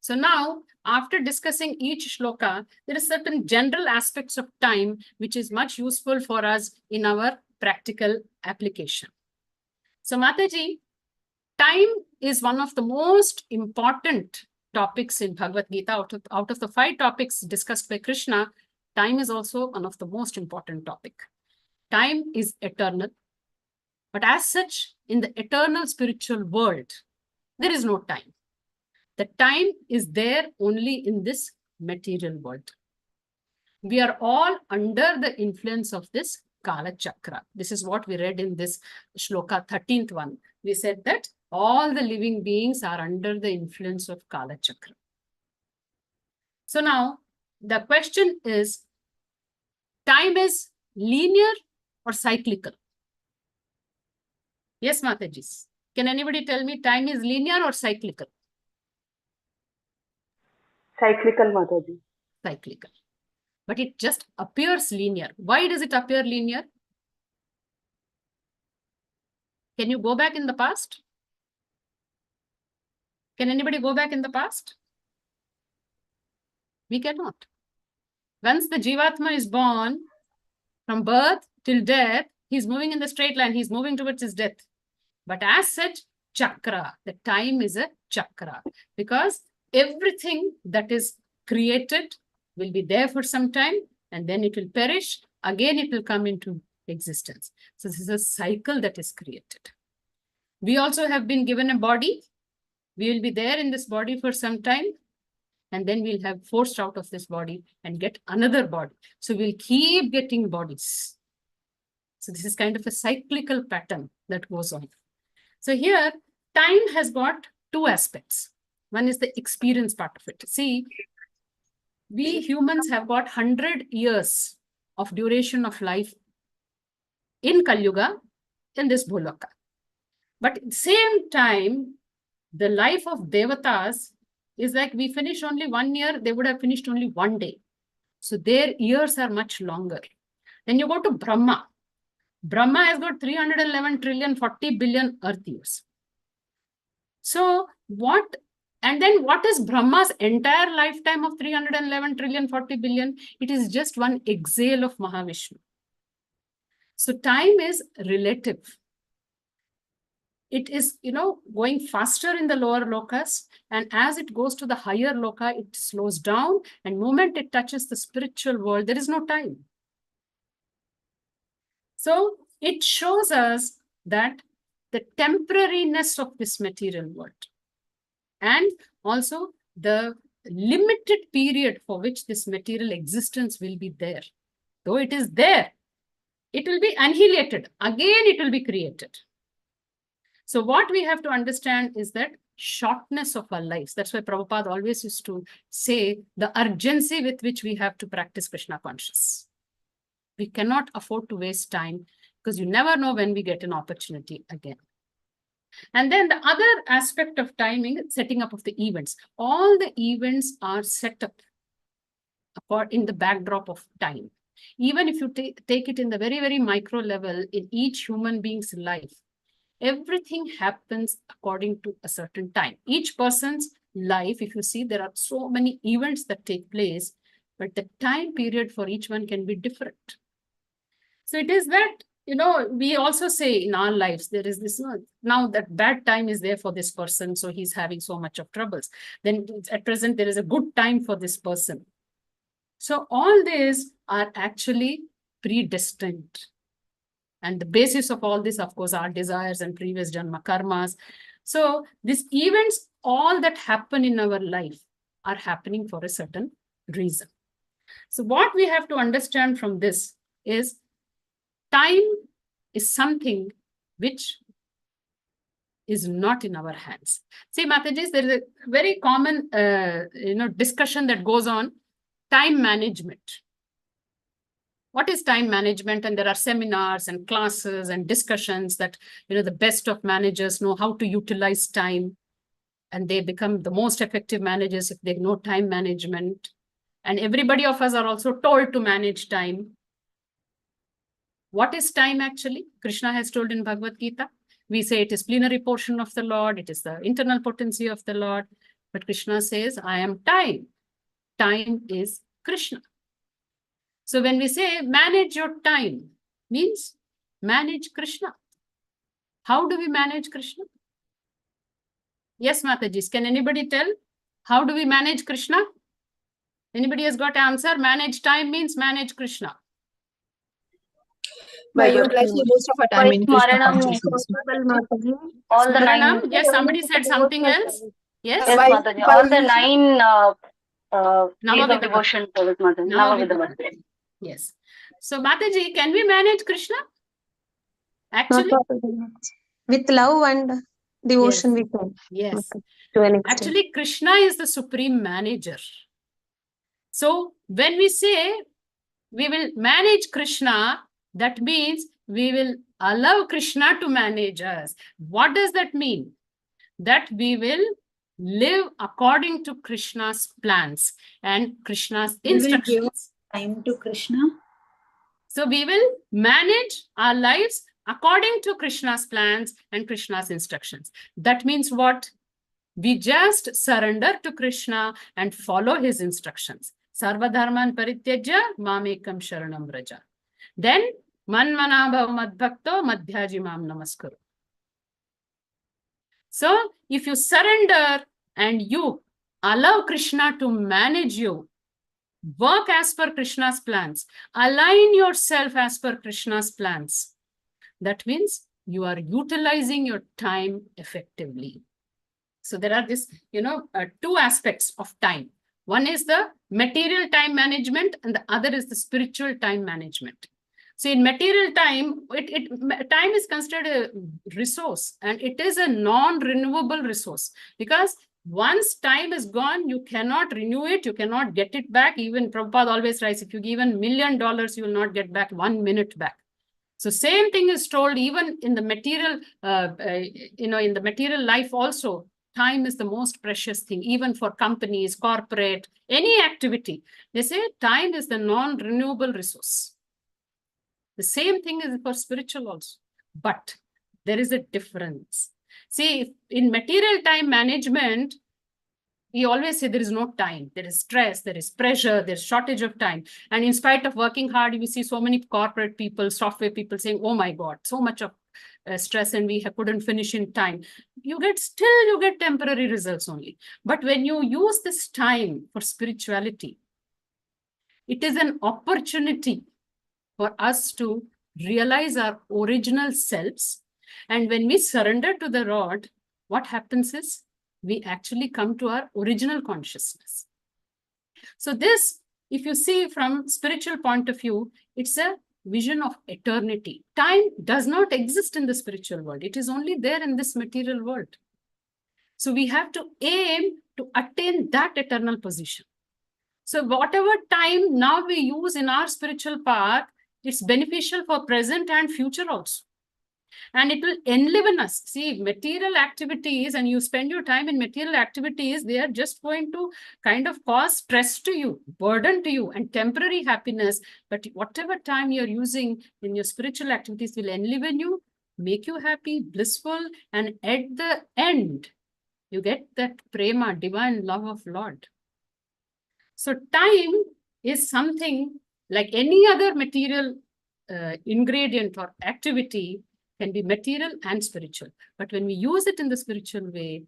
So now, after discussing each shloka, there are certain general aspects of time which is much useful for us in our practical application. So Mataji, time is one of the most important topics in Bhagavad Gita. Out of the 5 topics discussed by Krishna, time is also one of the most important topic. Time is eternal. But as such, in the eternal spiritual world, there is no time. The time is there only in this material world. We are all under the influence of this Kala Chakra. This is what we read in this shloka 13th one. We said that all the living beings are under the influence of Kala Chakra. So now the question is, time is linear or cyclical? Yes, Mataji. Can anybody tell me time is linear or cyclical? Cyclical, Mataji. Cyclical. But it just appears linear. Why does it appear linear? Can you go back in the past? Can anybody go back in the past? We cannot. Once the Jivatma is born, from birth till death, he's moving in the straight line. He's moving towards his death. But as such, chakra, the time is a chakra. Because everything that is created will be there for some time, and then it will perish. Again, it will come into existence. So this is a cycle that is created. We also have been given a body. We will be there in this body for some time, and then we'll have forced out of this body and get another body. So we'll keep getting bodies. So this is kind of a cyclical pattern that goes on. So here, time has got two aspects. One is the experience part of it. See, we humans have got 100 years of duration of life in Kali Yuga, in this Bhuloka. But at the same time, the life of Devatas is like we finish only 1 year, they would have finished only 1 day. So their years are much longer. Then you go to Brahma. Brahma has got 311 trillion, 40 billion earth years. So what, and then what is Brahma's entire lifetime of 311 trillion, 40 billion? It is just one exhale of Mahavishnu. So time is relative. It is, going faster in the lower lokas, and as it goes to the higher loka, it slows down, and moment it touches the spiritual world, there is no time. So it shows us that the temporariness of this material world, and also the limited period for which this material existence will be there. Though it is there, it will be annihilated. Again, it will be created. So what we have to understand is that shortness of our lives. That's why Prabhupada always used to say the urgency with which we have to practice Krishna consciousness. We cannot afford to waste time because you never know when we get an opportunity again. And then the other aspect of timing is setting up of the events. All the events are set up in the backdrop of time. Even if you take it in the very, very micro level in each human being's life, everything happens according to a certain time. Each person's life, if you see, there are so many events that take place, but the time period for each one can be different. So it is that, we also say in our lives, there is this, now that bad time is there for this person, so he's having so much of troubles. Then at present, there is a good time for this person. So all these are actually predestined. And the basis of all this, of course, are desires and previous janma karmas. So these events, all that happen in our life are happening for a certain reason. So what we have to understand from this is time is something which is not in our hands. See, Mataji, there is a very common discussion that goes on, time management. What is time management? And there are seminars and classes and discussions that, the best of managers know how to utilize time, and they become the most effective managers if they know time management. And everybody of us are also told to manage time. What is time actually? Krishna has told in Bhagavad Gita. We say it is plenary portion of the Lord. It is the internal potency of the Lord. But Krishna says, I am time. Time is Krishna. So when we say manage your time, means manage Krishna. How do we manage Krishna? Yes, Mataji, can anybody tell? How do we manage Krishna? Anybody has got an answer? Manage time means manage Krishna. By utilizing most of our time in Krishna consciousness. All the nine. Yes, somebody said something else. Yes, Mataji. All the 9 days of devotion service, Mataji. Yes. So, Mataji, can we manage Krishna? Actually, with love and devotion, we can. Yes. To an extent. Actually, Krishna is the supreme manager. So, when we say we will manage Krishna, that means we will allow Krishna to manage us. What does that mean? That we will live according to Krishna's plans and Krishna's instructions. Time to Krishna. So we will manage our lives according to Krishna's plans and Krishna's instructions. That means what? We just surrender to Krishna and follow his instructions. Sarva dharman parityajya mamekam sharanam vraja. Then manmana bhav madbhakto madhyaji mam namaskuru. So if you surrender and you allow Krishna to manage you, work as per Krishna's plans, align yourself as per Krishna's plans, that means you are utilizing your time effectively. So there are this, two aspects of time. One is the material time management and the other is the spiritual time management. So in material time, time is considered a resource, and it is a non-renewable resource, because once time is gone, you cannot renew it, you cannot get it back. Even Prabhupada always writes, if you give $1 million, you will not get back 1 minute back. So same thing is told even in the material, in the material life also. Time is the most precious thing, even for companies, corporate, any activity. They say time is the non-renewable resource. The same thing is for spiritual also. But there is a difference. See, in material time management, we always say there is no time. There is stress, there is pressure, there's shortage of time. And in spite of working hard, we see so many corporate people, software people saying, oh my God, so much of stress and we couldn't finish in time. You get temporary results only. But when you use this time for spirituality, it is an opportunity for us to realize our original selves. And when we surrender to the Lord, what happens is we actually come to our original consciousness. So this, if you see from spiritual point of view, it's a vision of eternity. Time does not exist in the spiritual world. It is only there in this material world. So we have to aim to attain that eternal position. So whatever time now we use in our spiritual path, it's beneficial for present and future also. And it will enliven us. See, material activities, and you spend your time in material activities, they are just going to kind of cause stress to you, burden to you, and temporary happiness. But whatever time you're using in your spiritual activities will enliven you, make you happy, blissful, and at the end, you get that prema, divine love of Lord. So time is something like any other material ingredient or activity, can be material and spiritual. But when we use it in the spiritual way,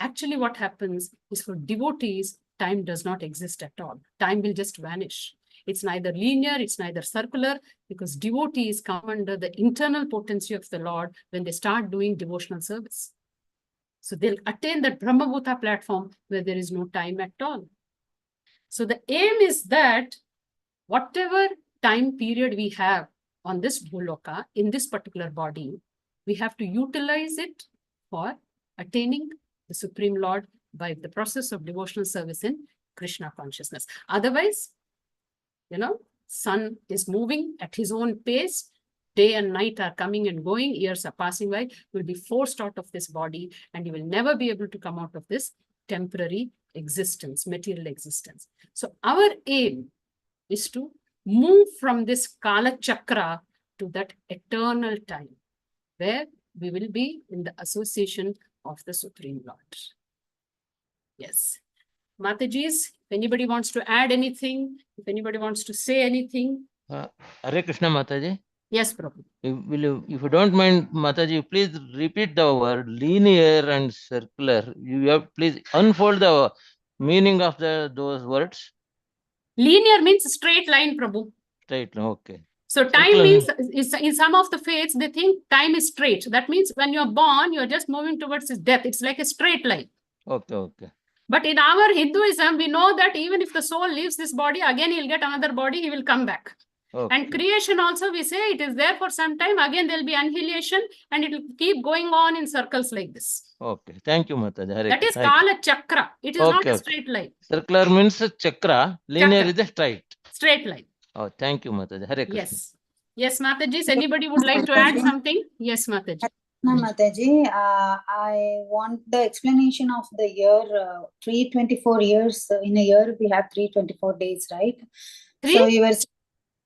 actually what happens is for devotees, time does not exist at all. Time will just vanish. It's neither linear, it's neither circular, because devotees come under the internal potency of the Lord when they start doing devotional service. So they'll attain that Brahmabhuta platform where there is no time at all. So the aim is that whatever time period we have on this Bhuloka, in this particular body, we have to utilize it for attaining the Supreme Lord by the process of devotional service in Krishna consciousness. Otherwise, sun is moving at his own pace. Day and night are coming and going. Years are passing by. You will be forced out of this body and you will never be able to come out of this temporary existence, material existence. So our aim is to move from this Kala Chakra to that eternal time where we will be in the association of the Supreme Lord. Yes. Matajis, if anybody wants to add anything, if anybody wants to say anything. Hare Krishna Mataji. Yes, Prabhu. If you don't mind, Mataji, please repeat the word linear and circular. You have please unfold the meaning of those words. Linear means straight line, Prabhu. Straight, okay. So time means, in some of the faiths, they think time is straight. That means when you're born, you're just moving towards his death. It's like a straight line. Okay. But in our Hinduism, we know that even if the soul leaves this body, again he'll get another body, he will come back. Okay. And creation also, we say it is there for some time. Again, there'll be annihilation and it will keep going on in circles like this. Okay. Thank you, Mataji. That is Kala Chakra. It is not a straight line. Circular means chakra. Linear is a straight. Straight line. Oh, thank you, Mataji. Hare Krishna. Yes, Mataji. Anybody would like to add something? Yes, Mataji. No, Mataji, I want the explanation of the year, 324 years. In a year, we have 324 days, right? So you were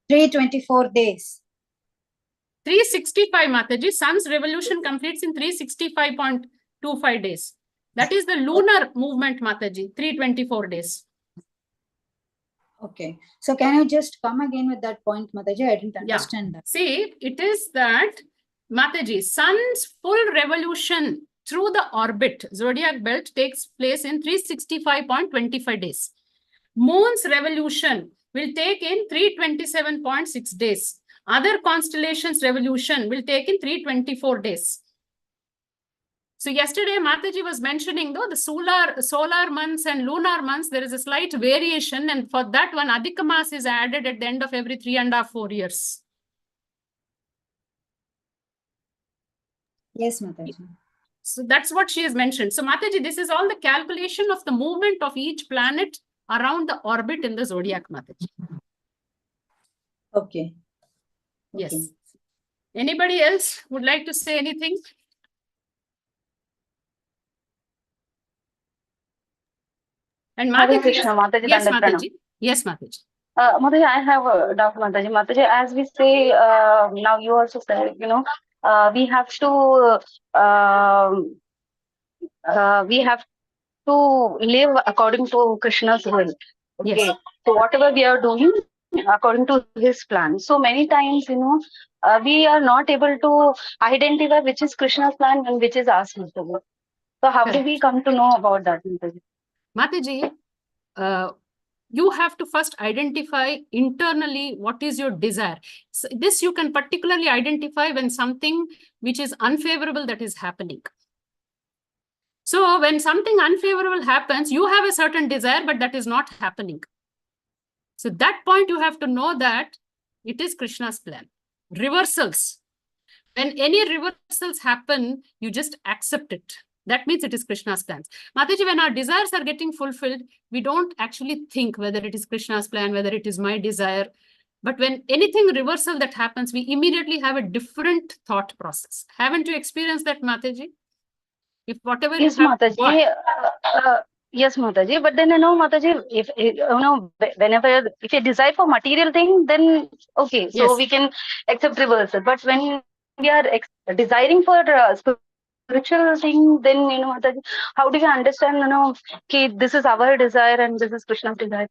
324 days. 365, Mataji. Sun's revolution completes in 365.25 days. That is the lunar movement, Mataji. 324 days. Okay. So can you just come again with that point, Mataji? I didn't understand that. See, it is that, Mataji, Sun's full revolution through the orbit, zodiac belt, takes place in 365.25 days. Moon's revolution will take in 327.6 days. Other constellations' revolution will take in 324 days. So yesterday, Mataji was mentioning, though, the solar months and lunar months, there is a slight variation. And for that one, Adhika Mas is added at the end of every 3.5 to 4 years. Yes, Mataji. So that's what she has mentioned. So Mataji, this is all the calculation of the movement of each planet around the orbit in the zodiac, Mataji. Okay. Yes. Okay. Anybody else would like to say anything? And Hare Mataji, Krishna, Mataji, yes, Dandak Pranam. Mataji. Yes, Mataji. Mataji, I have a doubt, Mataji. Mataji, as we say, now you also said, we have to live according to Krishna's will. Okay. Yes. So whatever we are doing according to his plan. So many times, we are not able to identify which is Krishna's plan and which is ours. So how do we come to know about that, Mataji? Mataji, you have to first identify internally what is your desire. So this you can particularly identify when something which is unfavorable that is happening. So when something unfavorable happens, you have a certain desire, but that is not happening. So that point you have to know that it is Krishna's plan. Reversals. When any reversals happen, you just accept it. That means it is Krishna's plans. Mataji, when our desires are getting fulfilled, we don't actually think whether it is Krishna's plan, whether it is my desire. But when anything reversal that happens, we immediately have a different thought process. Haven't you experienced that, Mataji? If whatever Yes, you have Mataji. Yes, Mataji. But then, Mataji, if whenever if you desire for material thing, then okay, so Yes. we can accept reversal. But when we are desiring for spiritual thing, then Mataji, how do we understand? Okay, this is our desire and this is Krishna's desire.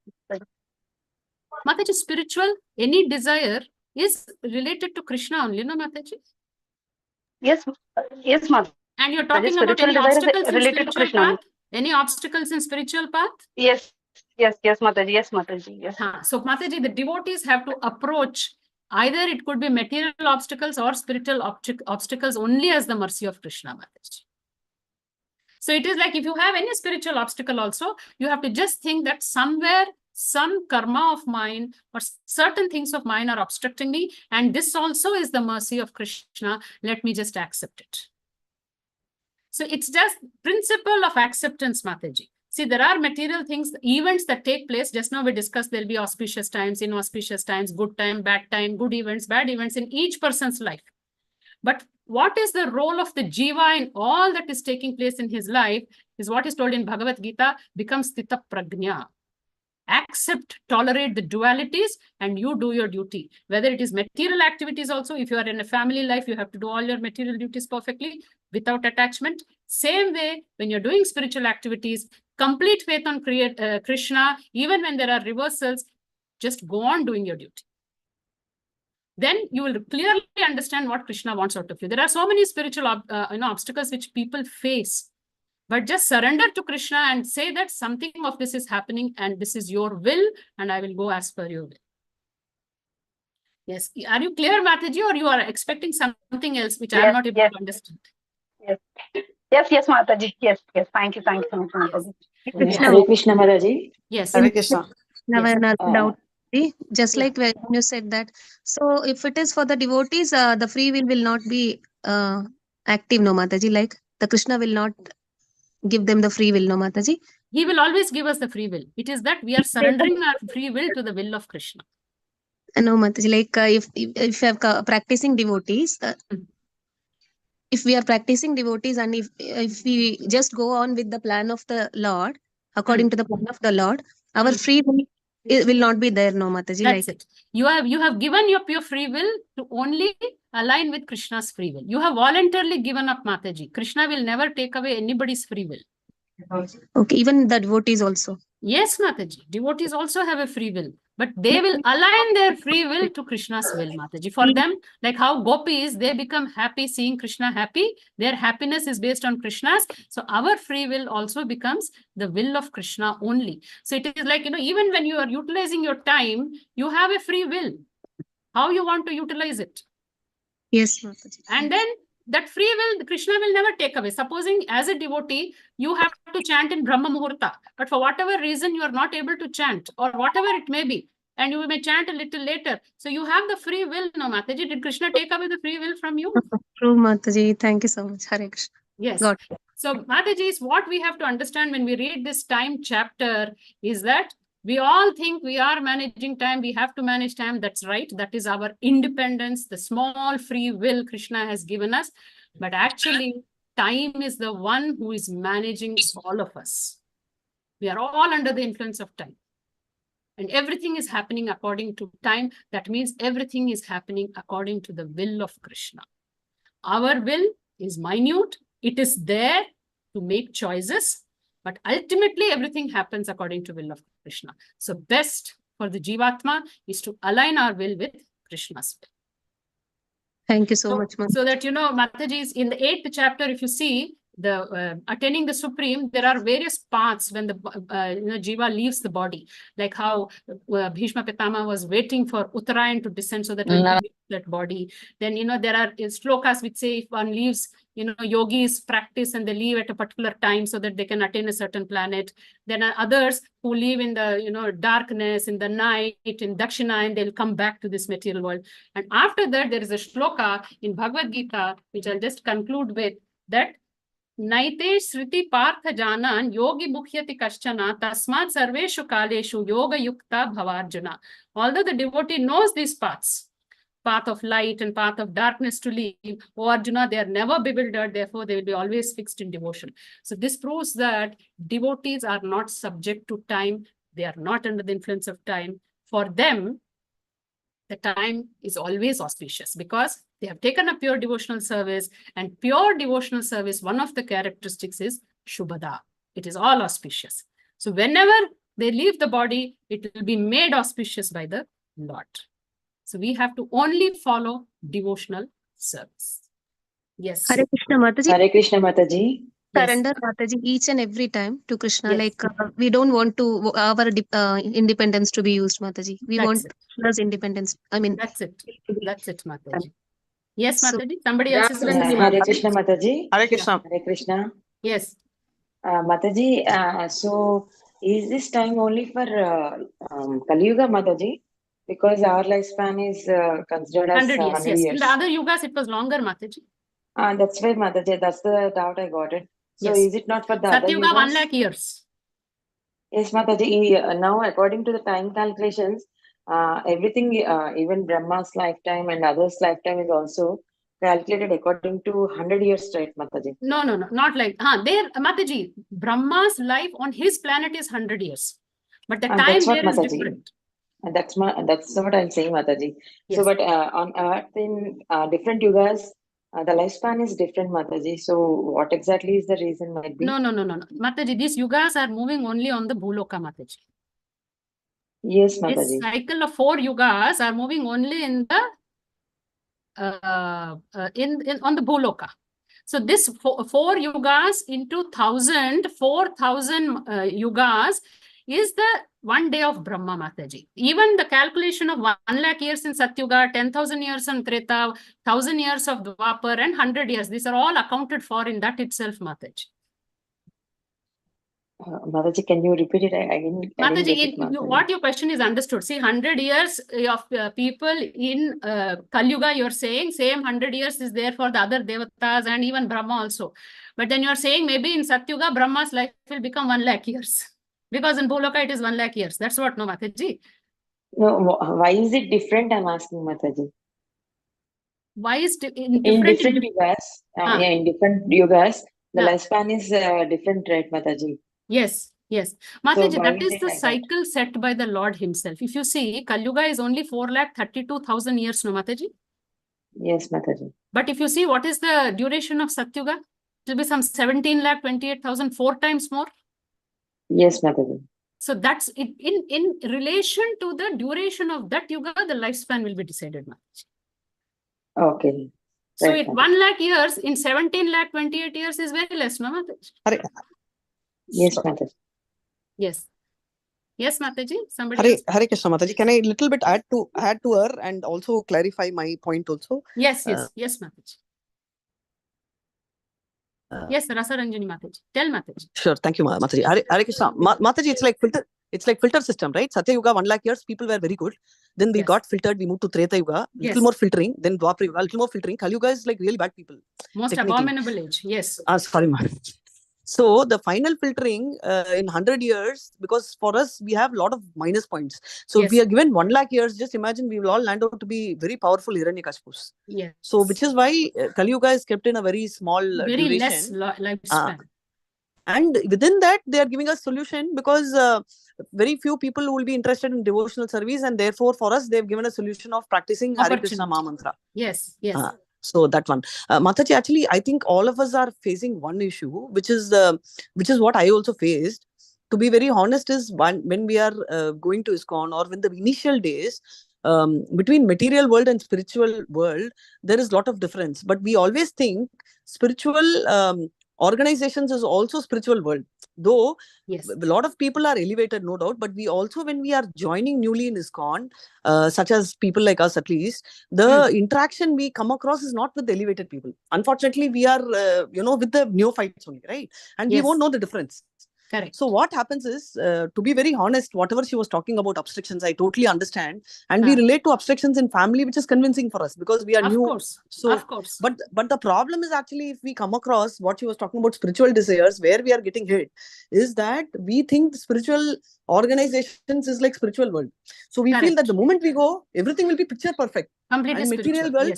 Mataji, spiritual, any desire is related to Krishna only, no, Mataji? Yes, yes, Mataji. And you're talking about any obstacles in spiritual path? Any obstacles in spiritual path? Yes, Mataji. Yes, Mataji. Yes. So, Mataji, the devotees have to approach either it could be material obstacles or spiritual obstacles only as the mercy of Krishna, Mataji. So it is like if you have any spiritual obstacle also, you have to just think that somewhere some karma of mine or certain things of mine are obstructing me, and this also is the mercy of Krishna. Let me just accept it. So it's just principle of acceptance, Mataji. See, there are material things, events that take place. Just now we discussed there'll be auspicious times, inauspicious times, good time, bad time, good events, bad events in each person's life. But what is the role of the jiva in all that is taking place in his life is what is told in Bhagavad Gita, becomes sthita prajna. Accept, tolerate the dualities, and you do your duty. Whether it is material activities also, if you are in a family life, you have to do all your material duties perfectly without attachment. Same way, when you're doing spiritual activities, complete faith on Krishna, even when there are reversals, just go on doing your duty. Then you will clearly understand what Krishna wants out of you. There are so many spiritual obstacles which people face. But just surrender to Krishna and say that something of this is happening and this is your will and I will go as per your will. Yes. Are you clear, Mataji, or you are expecting something else which I am not able to understand? Yes, Mataji. Yes. Thank you so much, Mataji. Hare Krishna, Mataji. Yes. Hare Krishna. Now, another doubt. Just like when you said that, so if it is for the devotees, the free will not be active, no, Mataji. Like the Krishna will not give them the free will, no, Mataji. He will always give us the free will. It is that we are surrendering our free will to the will of Krishna. No, Mataji. Like if you have practicing devotees, if we are practicing devotees and if we just go on with the plan of the Lord, according to the plan of the Lord, our free will will not be there, no, Mataji. That's it. You have given up your free will to only align with Krishna's free will. You have voluntarily given up, Mataji. Krishna will never take away anybody's free will. Okay, even the devotees also. Yes, Mataji. Devotees also have a free will, but they will align their free will to Krishna's will, Mataji. For them, like how gopis, they become happy seeing Krishna happy. Their happiness is based on Krishna's. So our free will also becomes the will of Krishna only. So it is like, even when you are utilizing your time, you have a free will. How you want to utilize it. Yes, Mataji. And then that free will, Krishna will never take away. Supposing as a devotee, you have to chant in Brahma Muhurta, but for whatever reason, you are not able to chant or whatever it may be. and you may chant a little later. So you have the free will now, Mataji. Did Krishna take away the free will from you? True, Mataji. Thank you so much. Hare Krishna. Yes. God. So Mataji, is what we have to understand when we read this time chapter is that we all think we are managing time. We have to manage time. That's right. That is our independence, the small free will Krishna has given us. But actually, time is the one who is managing all of us. We are all under the influence of time. And everything is happening according to time. That means everything is happening according to the will of Krishna. Our will is minute. It is there to make choices. But ultimately, everything happens according to will of Krishna. So best for the Jivatma is to align our will with Krishna's will. Thank you so much, Mataji. So that, Mataji, is in the 8th chapter, if you see, the attaining the Supreme, there are various paths when the Jiva leaves the body, like how Bhishma Pitama was waiting for Uttarayan to descend so that he could leave that body. Then, there are slokas which say if one leaves, yogis practice and they leave at a particular time so that they can attain a certain planet. Then are others who live in the, darkness, in the night, in Dakshina, and they'll come back to this material world. And after that, there is a shloka in Bhagavad Gita, which I'll just conclude with, that Naite Sriti Partha Janan Yogi Bukhyati Kaschana Tasmat Sarveshu Kaleshu Yoga Yukta Bhavarjuna. Although the devotee knows these paths, path of light and path of darkness to live, O Arjuna, they are never bewildered, therefore they will be always fixed in devotion. So this proves that devotees are not subject to time, they are not under the influence of time. For them, the time is always auspicious because they have taken a pure devotional service, and pure devotional service, one of the characteristics is Shubhada. It is all auspicious. So whenever they leave the body, it will be made auspicious by the Lord. So we have to only follow devotional service. Yes. Hare Krishna, Mataji. Hare Krishna, Mataji. Surrender, Mataji, each and every time to Krishna. Yes. Like we don't want to our independence to be used, Mataji. We That's want it. Krishna's independence. I mean, That's it. That's it, Mataji. Yes, So- Mataji. Somebody else is Yeah, Hare Krishna, Mataji. Hare Krishna. Hare Krishna. Yes. Mataji, so is this time only for Kali Yuga, Mataji? Because our lifespan is considered as 100 years. 100 Yes. years. In the other yugas, it was longer, Mataji. That's why, Mataji, that's the doubt I got it. So Yes. is it not for the other Satyuga, 1 yugas? lakh years. Yes, Mataji. Now, according to the time calculations, everything, even Brahma's lifetime and others' lifetime is also calculated according to 100 years, right, Mataji? No, not like, there, Mataji, Brahma's life on his planet is 100 years. But the time That's what, there is Mataji. different. And that's what I'm saying, Mataji. Yes. So, but on Earth in different yugas, the lifespan is different, Mataji. So, what exactly is the reason might be? No. Mataji, these yugas are moving only on the Bhuloka, Mataji. Yes, This Mataji. cycle of 4 yugas are moving only in the on the Bhuloka. So this 4 yugas into 4,000 yugas is the 1 day of Brahma, Mataji. Even the calculation of 1 lakh years in Satyuga, 10,000 years in Treta, 1,000 years of Dwapar, and 100 years, these are all accounted for in that itself, Mataji. Mataji, can you repeat it? I didn't get Mataji, it, Mataji. what your question is understood. See, 100 years of people in Kali Yuga, you're saying same 100 years is there for the other devatas and even Brahma also. But then you're saying maybe in Satyuga, Brahma's life will become 1 lakh years. Because in Bhuloka, it is 1 lakh years. That's what, no, Mataji? No, why is it different? I'm asking, Mataji. Why is in In different different yugas, in different yugas, the lifespan is different, right, Mataji? Yes. Mataji, So that why is is it the like that? cycle set by the Lord himself. If you see, Kali Yuga is only 4,32,000 years, no, Mataji? Yes, Mataji. But if you see, what is the duration of Satyuga? It will be some 17,28,000, 4 times more. Yes, Mataji. So that's it. In relation to the duration of that yuga, the lifespan will be decided, Mataji. Okay. So Right, it 1 lakh years in 17 lakh 28 years is very less, no, Mataji? Yes, Mataji. Yes, Mataji. Somebody else? Hare Krishna, Mataji. Can I little bit add to her and also clarify my point also? Yes, Mataji. Yes, Rasa Ranjani Mataji. Tell Mataji. Sure, thank you, Mataji. Hare Krishna. Mataji, it's like filter. It's like filter system, right? Satya Yuga, 1 lakh years, people were very good. Then we got filtered, we moved to Treta Yuga, little more filtering, then Dwapara Yuga, little more filtering. Kali Yuga is like really bad people. Most abominable age, yes. Sorry, ma'am. So the final filtering in 100 years, because for us, we have a lot of minus points. So if we are given 1 lakh years, just imagine we will all land out to be very powerful Hiranyakashipus. Yes. So which is why Kali Yuga is kept in a very small very duration. less lifespan. And within that, they are giving us solution because very few people will be interested in devotional service, and therefore for us, they've given a solution of practicing Hare Krishna Maha Mantra. Yes, yes. So that one, Mataji, actually, I think all of us are facing one issue, which is what I also faced. To be very honest, is when we are going to ISKCON or when the initial days, between material world and spiritual world, there is a lot of difference. But we always think spiritual organizations is also spiritual world. Though a lot of people are elevated, no doubt, but we also, when we are joining newly in ISKCON, such as people like us at least, the interaction we come across is not with the elevated people. Unfortunately, we are, with the neophytes only, right? And we won't know the difference. Correct. So what happens is, to be very honest, whatever she was talking about obstructions, I totally understand. And we relate to obstructions in family, which is convincing for us because we are new. Of course. But the problem is actually, if we come across what she was talking about, spiritual desires, where we are getting hit, is that we think spiritual organizations is like spiritual world. So we feel that the moment we go, everything will be picture perfect. Completely and material world,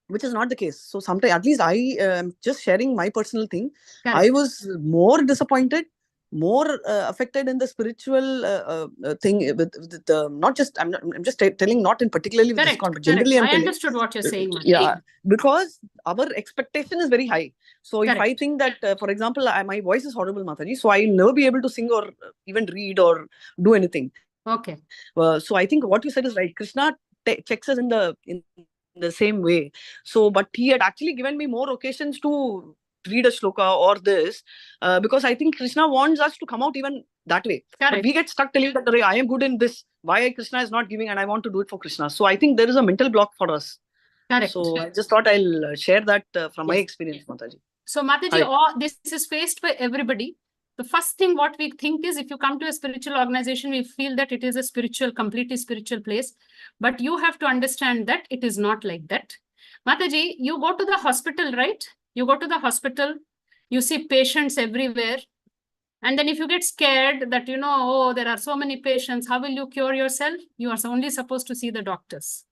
which is not the case. So sometimes, at least I am just sharing my personal thing. I was more disappointed, more affected in the spiritual thing with not just, I'm just telling, not in particularly with ISKCON, but generally I'm I telling. understood what you're saying. Yeah, because our expectation is very high. So if I think that, for example, my voice is horrible, Mataji, so I'll never be able to sing or even read or do anything. Okay. So I think what you said is right. Krishna checks us in the same way. So, but he had actually given me more occasions to read a shloka or this, because I think Krishna wants us to come out even that way. But we get stuck telling that, I am good in this. Why Krishna is not giving, and I want to do it for Krishna. So I think there is a mental block for us. So I just thought I'll share that from my experience, Mataji. So Mataji, this is faced by everybody. The first thing what we think is, if you come to a spiritual organization, we feel that it is a completely spiritual place. But you have to understand that it is not like that. Mataji, you go to the hospital, right? You go to the hospital, you see patients everywhere. And then if you get scared that, there are so many patients, how will you cure yourself? You are only supposed to see the doctors.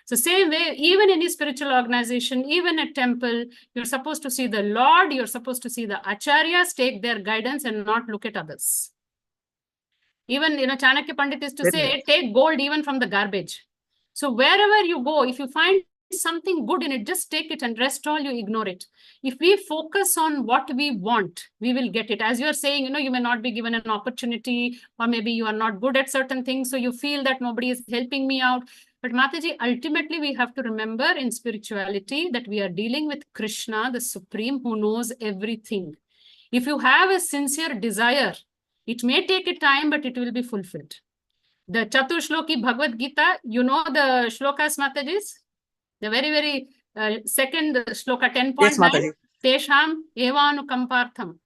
So same way, even in a spiritual organization, even a temple, you're supposed to see the Lord, you're supposed to see the acharyas, take their guidance and not look at others. Even, Chanakya Pandit is to say, take gold even from the garbage. So wherever you go, if you find something good in it, just take it, and rest all you ignore it. If we focus on what we want, we will get it. As you're saying, you may not be given an opportunity, or maybe you are not good at certain things, so you feel that nobody is helping me out. But Mataji, ultimately we have to remember in spirituality that we are dealing with Krishna, the Supreme, who knows everything. If you have a sincere desire, it may take a time, but it will be fulfilled. The Chatushloki Bhagavad Gita, you know the shlokas, Matajis? The very, second shloka, 10.9. Yes, Mataji. Tesham evanukampartham.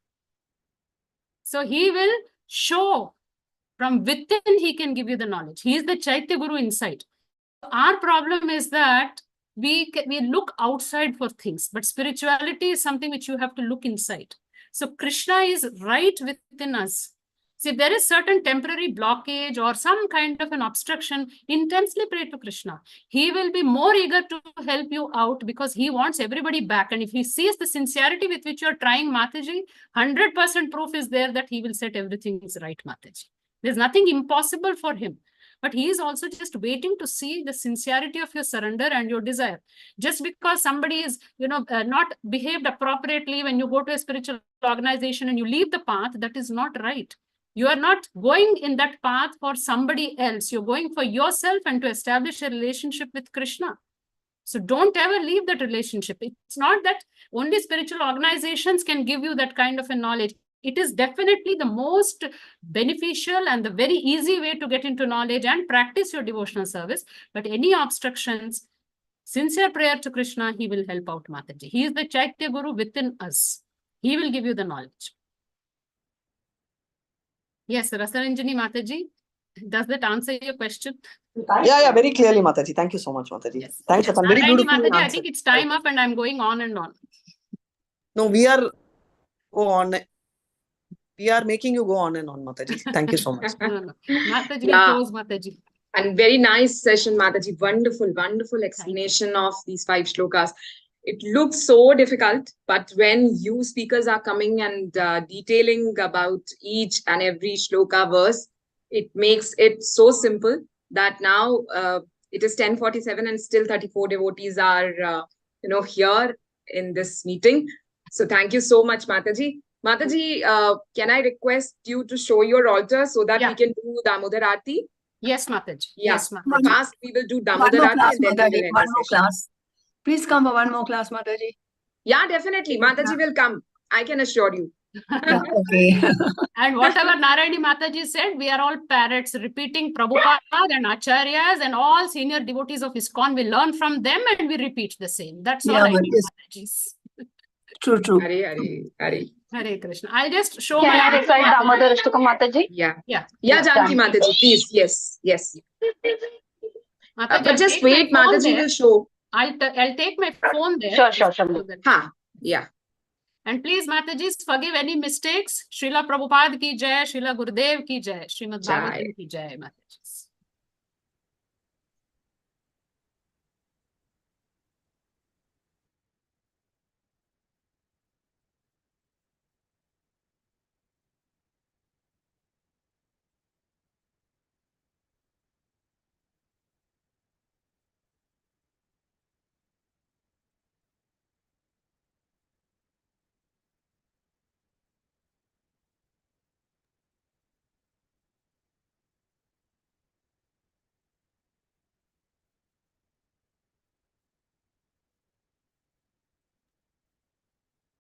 So he will show from within, he can give you the knowledge. He is the Chaitya Guru inside. Our problem is that we look outside for things, but spirituality is something which you have to look inside. So Krishna is right within us. See, if there is certain temporary blockage or some kind of an obstruction, intensely pray to Krishna. He will be more eager to help you out because he wants everybody back. And if he sees the sincerity with which you're trying, Mataji, 100% proof is there that he will set everything right, Mataji. There's nothing impossible for him. But he is also just waiting to see the sincerity of your surrender and your desire. Just because somebody is, not behaved appropriately when you go to a spiritual organization and you leave the path, that is not right. You are not going in that path for somebody else. You're going for yourself and to establish a relationship with Krishna. So don't ever leave that relationship. It's not that only spiritual organizations can give you that kind of a knowledge. It is definitely the most beneficial and the very easy way to get into knowledge and practice your devotional service. But any obstructions, sincere prayer to Krishna, he will help out, Mataji. He is the Chaitya Guru within us. He will give you the knowledge. Yes, Rasaranjani Mataji, does that answer your question? Yeah, very clearly, Mataji. Thank you so much, Mataji. Yes. Thanks, Yes. Apan. Very Narayani beautifully Mataji, I answered. think it's time up and I'm going on and on. No, we are making you go on and on, Mataji. Thank you so much. No. Mataji will Yeah. close, Mataji. And very nice session, Mataji. Wonderful, wonderful explanation of these 5 shlokas. It looks so difficult, but when you speakers are coming and detailing about each and every shloka verse, it makes it so simple that now it is 10:47 and still 34 devotees are here in this meeting. So thank you so much, Mataji. Mataji, can I request you to show your altar so that we can do Damodar Aarti? Yes, Mataji. Yeah. Yes, Mataji. Fast, we will do One Damodar more Aarti class, and then we Mataji. will end One the more session. class. Please come for one more class, Mataji. Yeah, definitely. Mataji will come. I can assure you. Yeah, okay. And whatever Narayani Mataji said, we are all parrots repeating Prabhupada and Acharyas and all senior devotees of ISKCON. We learn from them and we repeat the same. That's all I do, Mataji. True. Hare Krishna. I'll just show Can my I recite Damodar Ashtakam, Mataji? Yeah, Yeah. Janki Mataji, please. Yes. Mataji, But just wait, Mataji will show. I'll take my phone there. Sure. Yeah. And please, Mataji, forgive any mistakes. Srila Prabhupada ki jai, Srila Gurudev ki jai, Shrimad Bhagavatam ki jai, Mataji.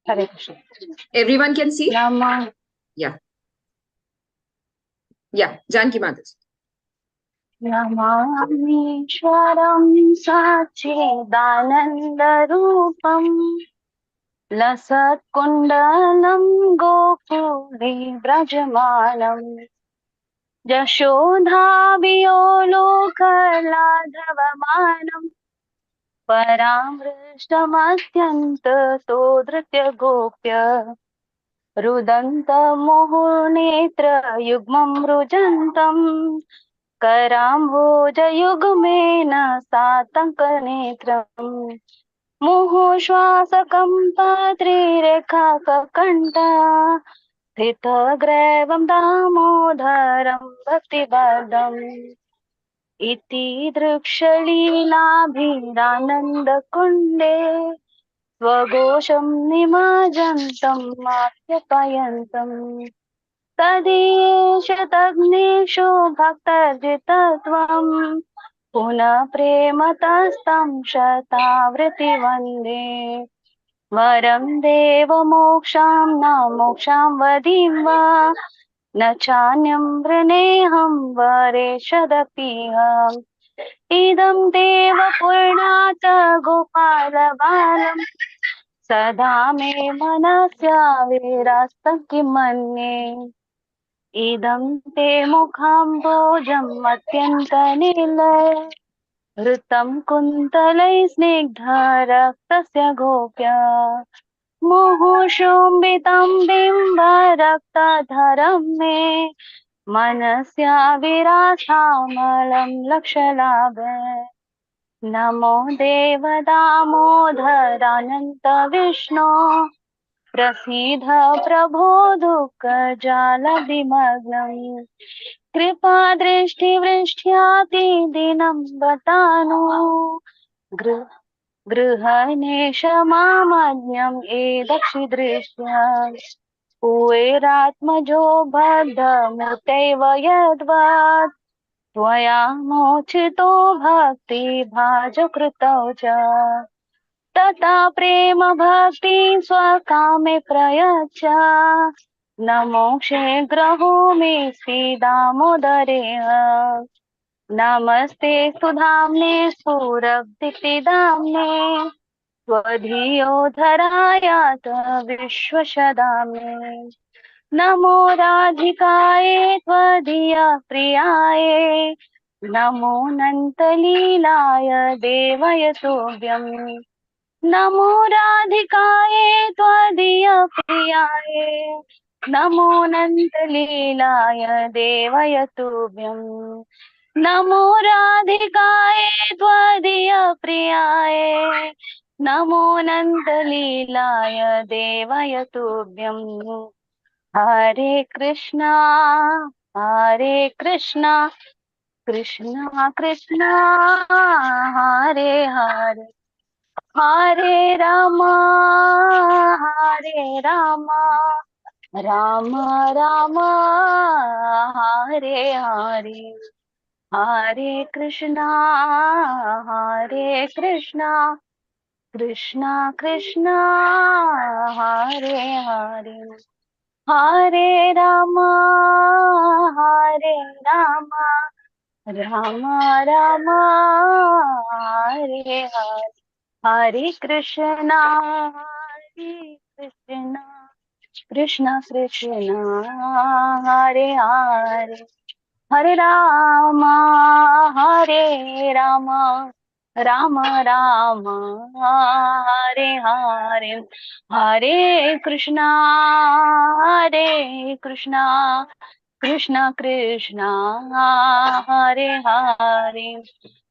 Hare Krishna. Everyone can see? Nama. Yeah, Janki Mataji. Namamishwaram Sachidanandarupam Lasatkundalam Gokuli Brajamanam Jashodhabiolokaladhavamanam Paramrishtamatyantatodritya gopya Rudanta yugmam rujantam Karamvojayugmeन satankanetram Muhoshvasakam patrirekakakanta Sthitagrevam damodaram bhaktivadam Iti drukshalilaabhiranandakunde Swagosham nimajantam apyapayantam तदीशतग्नेषु भक्तर्जितत्वम् पुनः प्रेमतस्तं शतावृत्ति वन्दे वरं देवमोक्षां न मोक्षां वदीं वा न चान्यं वृणेऽहं वरेषदपीह इदं देव पूर्णात् गोपालबालम् सदा मे मनस्याविरस्तं किमन्ये इदं ते मुखाम्बोजम् अत्यन्तनिलय ऋतं कुन्तलै स्निग्धरक्तस्य गोप्या मुहुशुम्बितं बिम्बरक्तधरं मे मनस्याविराशामलं लक्षलाभे नमो देवदामोदरानन्त विष्णो प्रसीद प्रभो दुःखजालविमग्नम् कृपादृष्टिवृष्ट्यातिदिनं बतानु गृहणेश मामज्ञम् एदक्षिदृष्ट्या कुवेरात्मजो बद्धमुतैव यद्वत् त्वया मोचितो भक्तिभाजकृतौ च तथा प्रेम भक्ति स्वकामे प्रयच्छ न मोक्षे ग्रहो मे श्रीदामोदरेह नमस्ते सुधाम्ने सुरब्धिदाम्ने स्वधियो धरायात विश्वशदाम्ने नमो राधिकाये त्वदीय प्रियाये नमो नन्तलीलाय देवयतोभ्यम् नमो राधिकाये त्वदीय प्रियाये नमो नन्तलीलाय देवयतोभ्यम् नमो राधिकाये त्वदीय प्रियाये नमो नन्तलीलाय देवयतोभ्यम् हरे कृष्णा कृष्णा कृष्णा हरे हरे हरे रामा राम राम हरे हरे हरे कृष्णा कृष्णा कृष्णा हरे हरे हरे राम राम राम हरे हरे हरे कृष्णा कृष्णा कृष्णा हरे हरे हरे राम राम राम हरे हरे हरे कृष्णा कृष्णा कृष्णा हरे हरे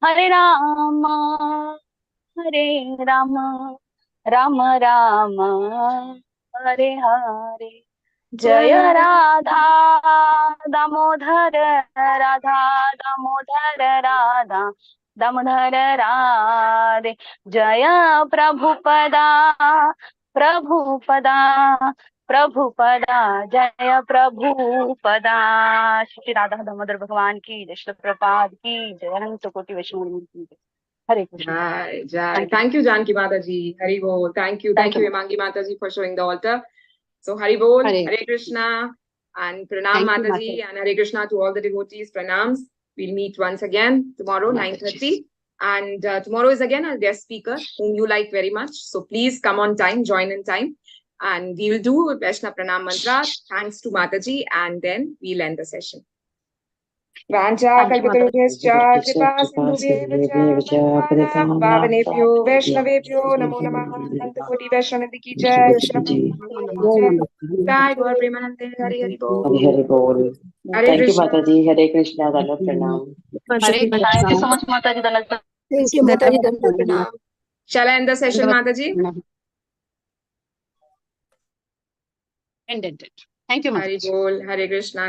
हरे राम राम राम हरे हरे जय राधा दामोदर राधा दामोदर राधे जय प्रभुपदा जय प्रभुपदा श्री राधा दामोदर भगवान की जय, श्री प्रभुपाद की जय, अनंत कोटि वैष्णव की जय। Hare Krishna. Jai. Thank you, Janki Mataji. Hari Bol. Thank you, Himangi Mataji for showing the altar. So Hari Bol, Hare Krishna, and Pranam Mataji, and Hare Krishna to all the devotees. Pranams. We'll meet once again tomorrow, 9:30. And tomorrow is again a guest speaker whom you like very much. So please come on time, join in time. And we will do Vaishnav Pranam Mantra. Thanks to Mataji, and then we'll end the session. वाञ्छा कल्पतरुभ्यश्च कृपा सिन्धुभ्येव च पतितानां पावनेभ्यो वैष्णवेभ्यो नमो नमः। अनन्तकोटि वैष्णव की जय। जय गौर प्रेमानंदे। हरि हरि बोल। हरि बोल। हरे थैंक यू कृष्णा। माता जी। हरे कृष्णा। धन्यवाद। प्रणाम। Hare Krishna. Thank you so much, Mataji. Thank you, Mataji. Dandavat pranam. Shall I end the session, Mataji? Ended it. Thank you, Hari Mataji. Bol. Hare Krishna.